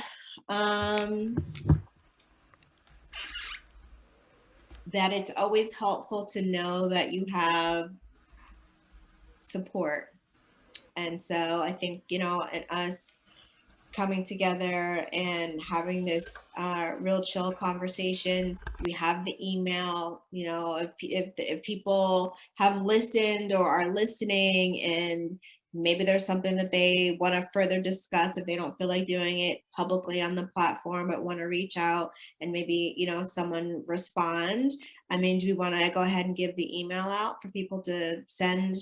um, that it's always helpful to know that you have support. And so I think, and us coming together and having this real chill conversations. We have the email. If people have listened or are listening, and maybe there's something that they want to further discuss, if they don't feel like doing it publicly on the platform, but want to reach out and maybe someone respond. I mean, do we want to go ahead and give the email out for people to send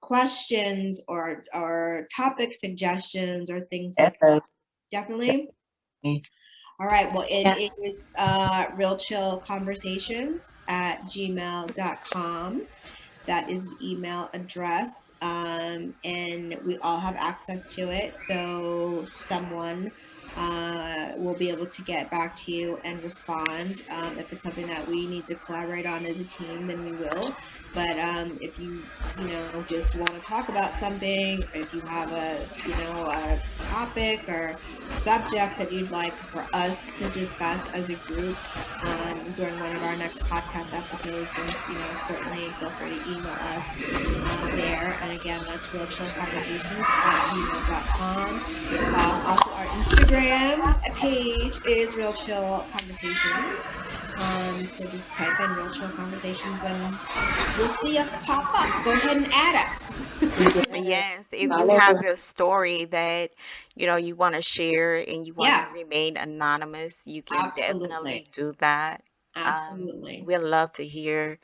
questions or topic suggestions or things like Yeah. that? Definitely. Mm. All right. Well, it Yes. is realchillconversations@gmail.com. That is the email address. And we all have access to it. So someone will be able to get back to you and respond. If it's something that we need to collaborate on as a team, then we will. But if you just want to talk about something, if you have a topic or subject that you'd like for us to discuss as a group during one of our next podcast episodes, then certainly feel free to email us there. And again, that's realchillconversations@gmail.com. Also, our Instagram page is Real Chill Conversations. So just type in Real Chill Conversations and you'll see us pop up. Go ahead and add us. Yes, if you Holla. have your story that you want to share and you want to Yeah, remain anonymous, you can definitely absolutely. do that. Absolutely. We'd love to hear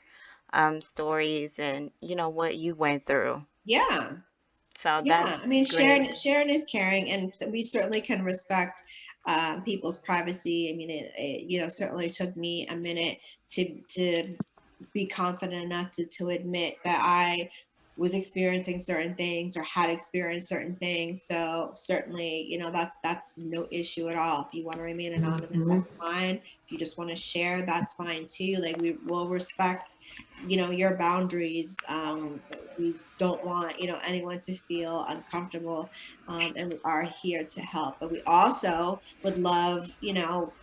stories and what you went through. Yeah. So Yeah, that's I mean, great. sharing is caring, and so we certainly can respect people's privacy. I mean, it certainly took me a minute to be confident enough to admit that I was experiencing certain things or had experienced certain things. So certainly, that's no issue at all. If you want to remain anonymous, that's fine. If you just want to share, that's fine too. Like, we will respect your boundaries. We don't want anyone to feel uncomfortable, and we are here to help. But we also would love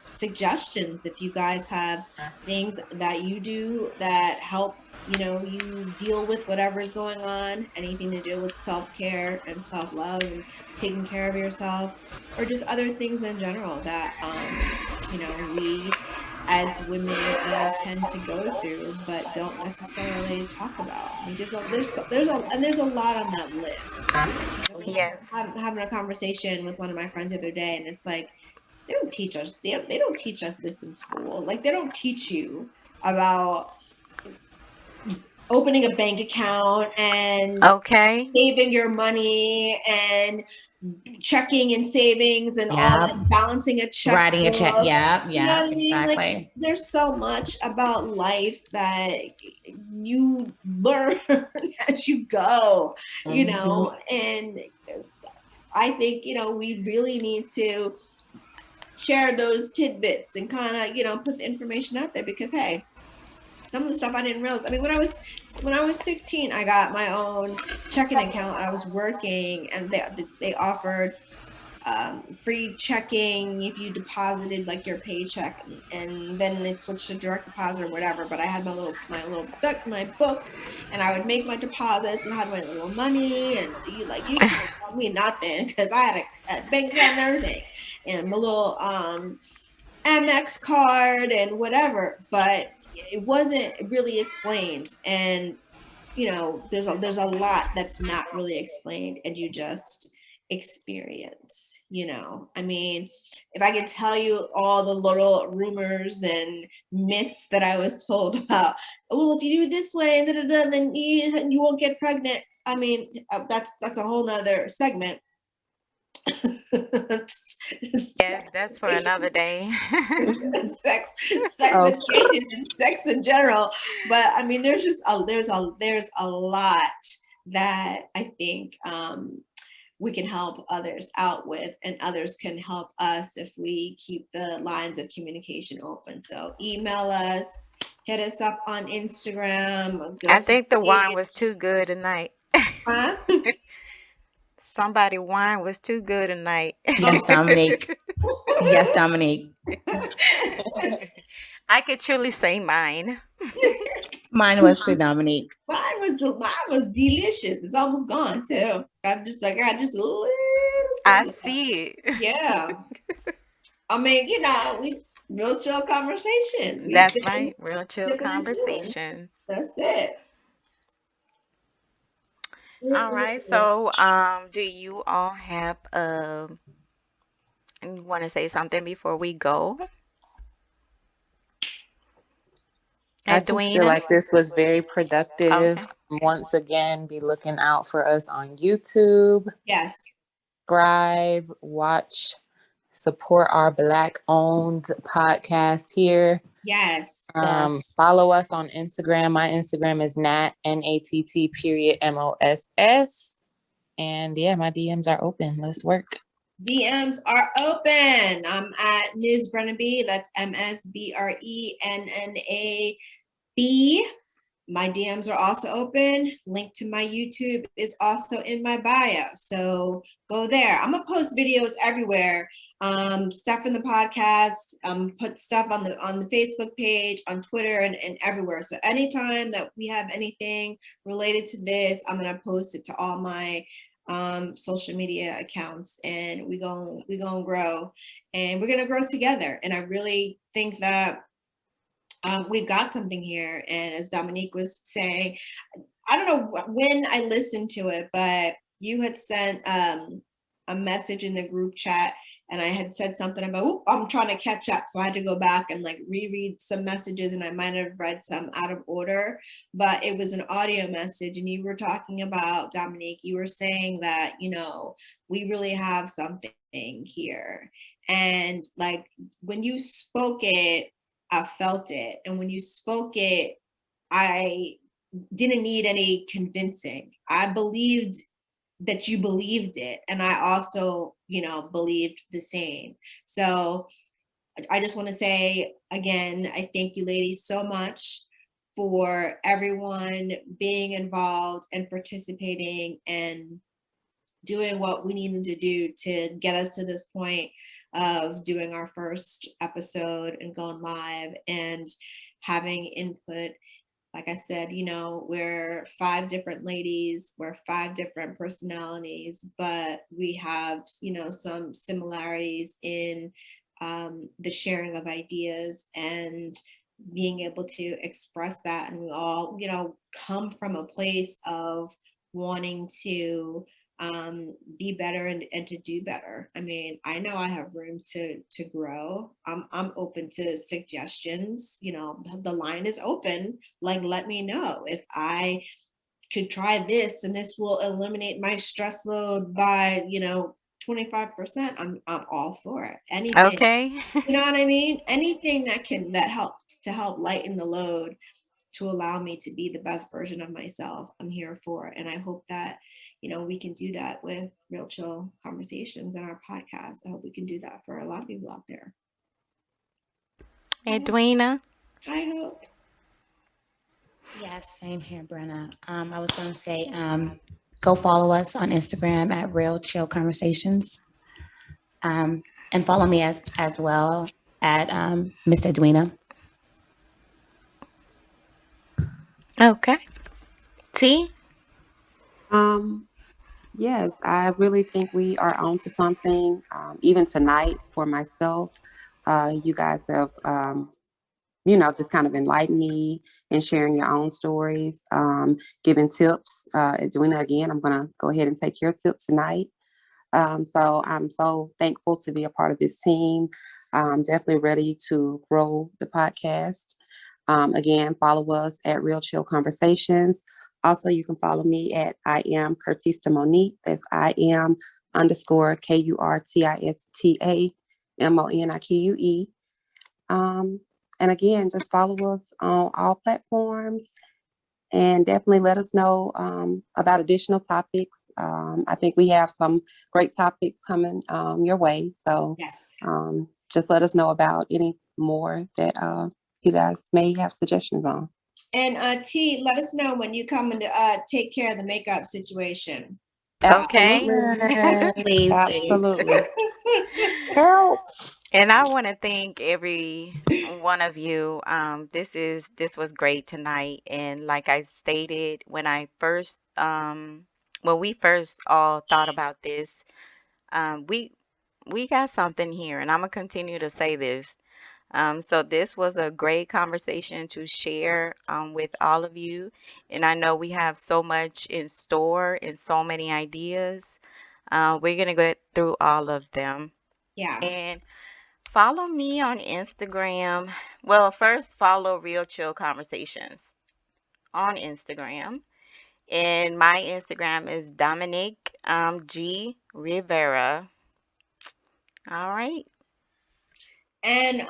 suggestions. If you guys have things that you do that help you deal with whatever is going on, anything to do with self-care and self-love and taking care of yourself, or just other things in general that we as women tend to go through but don't necessarily talk about. I think there's a lot on that list. I was Yes. having a conversation with one of my friends the other day, and it's like, they don't teach us this in school. Like, they don't teach you about opening a bank account and Okay. saving your money and checking and savings and all Yeah. that, balancing a checkbook. Writing a check. Yeah, You know yeah, what I mean? Like, exactly. there's so much about life that you learn as you go, and I think, we really need to share those tidbits and kind of, put the information out there, because hey, some of the stuff I didn't realize. I mean, when I was 16, I got my own checking account. I was working, and they offered free checking if you deposited like your paycheck, and then it switched to direct deposit or whatever. But I had my book, and I would make my deposits and had my little money, and you can't tell me nothing because I had a bank account and everything, and my little Amex card and whatever. But it wasn't really explained, and there's a lot that's not really explained, and you just experience. I mean, if I could tell you all the little rumors and myths that I was told about, well, if you do it this way, then you won't get pregnant. I mean, that's a whole nother segment. Yes, that's for another day. sex Oh, education and sex in general. But I mean, there's a lot that I think we can help others out with, and others can help us if we keep the lines of communication open. So email us, hit us up on Instagram, go I to think the the wine page. was too good tonight. Huh? Somebody wine was too good tonight. Yes, Dominique. Yes, Dominique. I could truly say mine. Mine was too, Dominique. Mine was delicious. It's almost gone too. I got just a little I sip left. see it. Yeah. I mean, we real chill conversations. We That's sipping, right. Real chill sipping and chilling. conversations. That's it. All right. So, do you all have you want to say something before we go? I just feel Edwina? like this was very productive. Okay. Once again, be looking out for us on YouTube. Yes. Subscribe, watch, support our Black-owned podcast here. Yes. Follow us on Instagram. My Instagram is Natt_MOSS. And yeah, my DMs are open. Let's work. DMs are open. I'm at Ms. Brennaby. That's MSBRENNAB. My DMs are also open. Link to my YouTube is also in my bio. So go there. I'm gonna post videos everywhere. Stuff in the podcast, put stuff on the Facebook page, on Twitter, and everywhere. So anytime that we have anything related to this, I'm gonna post it to all my social media accounts, and we gonna grow, and we're gonna grow together. And I really think that we've got something here. And as Dominique was saying, I don't know when I listened to it, but you had sent a message in the group chat, and I had said something about, I'm trying to catch up. So I had to go back and like reread some messages, and I might have read some out of order, but it was an audio message. And you were talking about, Dominique, you were saying that, we really have something here. And like when you spoke it, I felt it. And when you spoke it, I didn't need any convincing. I believed that you believed it. And I also, believed the same. So I just want to say again, I thank you ladies so much for everyone being involved and participating and doing what we needed to do to get us to this point of doing our first episode and going live and having input. Like I said, we're 5 different ladies, we're 5 different personalities, but we have, some similarities in the sharing of ideas and being able to express that. And we all, come from a place of wanting to be better and to do better. I mean, I know I have room to grow. I'm open to suggestions. The line is open. Like, let me know if I could try this and this will eliminate my stress load by 25%. I'm all for it. Anything. Okay. You know what I mean? Anything that helps to help lighten the load, to allow me to be the best version of myself, I'm here for. And I hope that, we can do that with Real Chill Conversations and our podcast. I hope we can do that for a lot of people out there. Edwina? I hope. Yes, same here, Brenna. I was going to say, go follow us on Instagram at Real Chill Conversations, and follow me as well at Miss Edwina. Okay. T? Um, yes, I really think we are on to something. Even tonight for myself, you guys have, just kind of enlightened me and sharing your own stories, giving tips. Edwina, again, I'm going to go ahead and take your tip tonight. So I'm so thankful to be a part of this team. I'm definitely ready to grow the podcast. Again, follow us at Real Chill Conversations. Also, you can follow me at I am Curtista Monique. That's I am underscore KURTISTAMONIQUE. And again, just follow us on all platforms and definitely let us know about additional topics. I think we have some great topics coming your way. So Yes. just let us know about any more that you guys may have suggestions on. And T, let us know when you come and take care of the makeup situation. Okay. Absolutely. Please do. Absolutely. Help. And I want to thank every one of you. This was great tonight. And like I stated, when we first all thought about this, we got something here, and I'm gonna continue to say this. So this was a great conversation to share with all of you, and I know we have so much in store and so many ideas. We're gonna get through all of them. Yeah. And follow me on Instagram. Well, first follow Real Chill Conversations on Instagram. And my Instagram is Dominic G Rivera. All right. And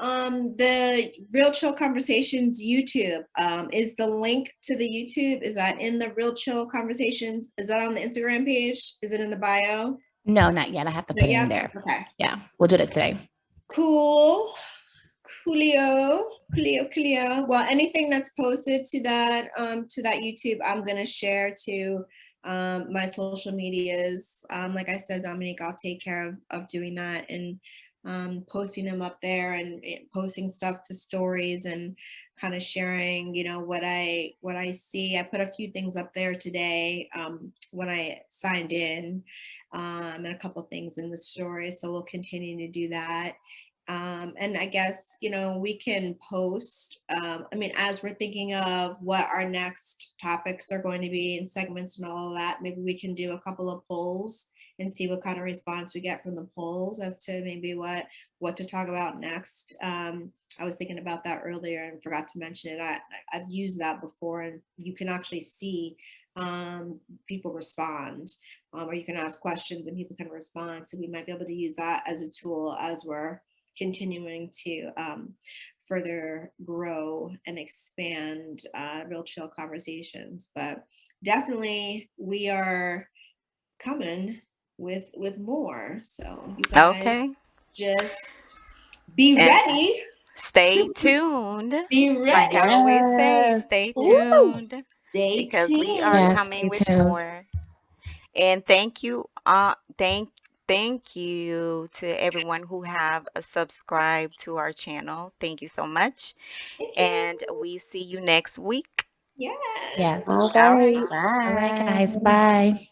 the Real Chill Conversations YouTube, is the link to the YouTube, is that in the Real Chill Conversations? Is that on the Instagram page? Is it in the bio? No, not yet. I have to Not put it yet? in there. Okay. Yeah, we'll do that today. Cool. Coolio. Well, anything that's posted to that YouTube, I'm gonna share to my social medias. Like I said, Dominique, I'll take care of doing that and posting them up there and posting stuff to stories and kind of sharing, what I see. I put a few things up there today when I signed in, and a couple things in the story. So we'll continue to do that. And I guess, we can post, as we're thinking of what our next topics are going to be and segments and all of that, maybe we can do a couple of polls and see what kind of response we get from the polls as to maybe what to talk about next. I was thinking about that earlier and forgot to mention it. I've used that before, and you can actually see people respond, or you can ask questions and people can respond. So we might be able to use that as a tool as we're continuing to further grow and expand Real Chill Conversations. But definitely we are coming with more. So you guys Okay. just be And ready. stay tuned. Be Like ready. I always say, stay Yes. Woo! tuned Stay because we are tuned. Yes, coming stay with tuned. more. And thank you to everyone who have subscribed to our channel. Thank you so much. Thank And you. we see you next week. Yes. Yes. All All right. right. All right, Bye. guys. Bye.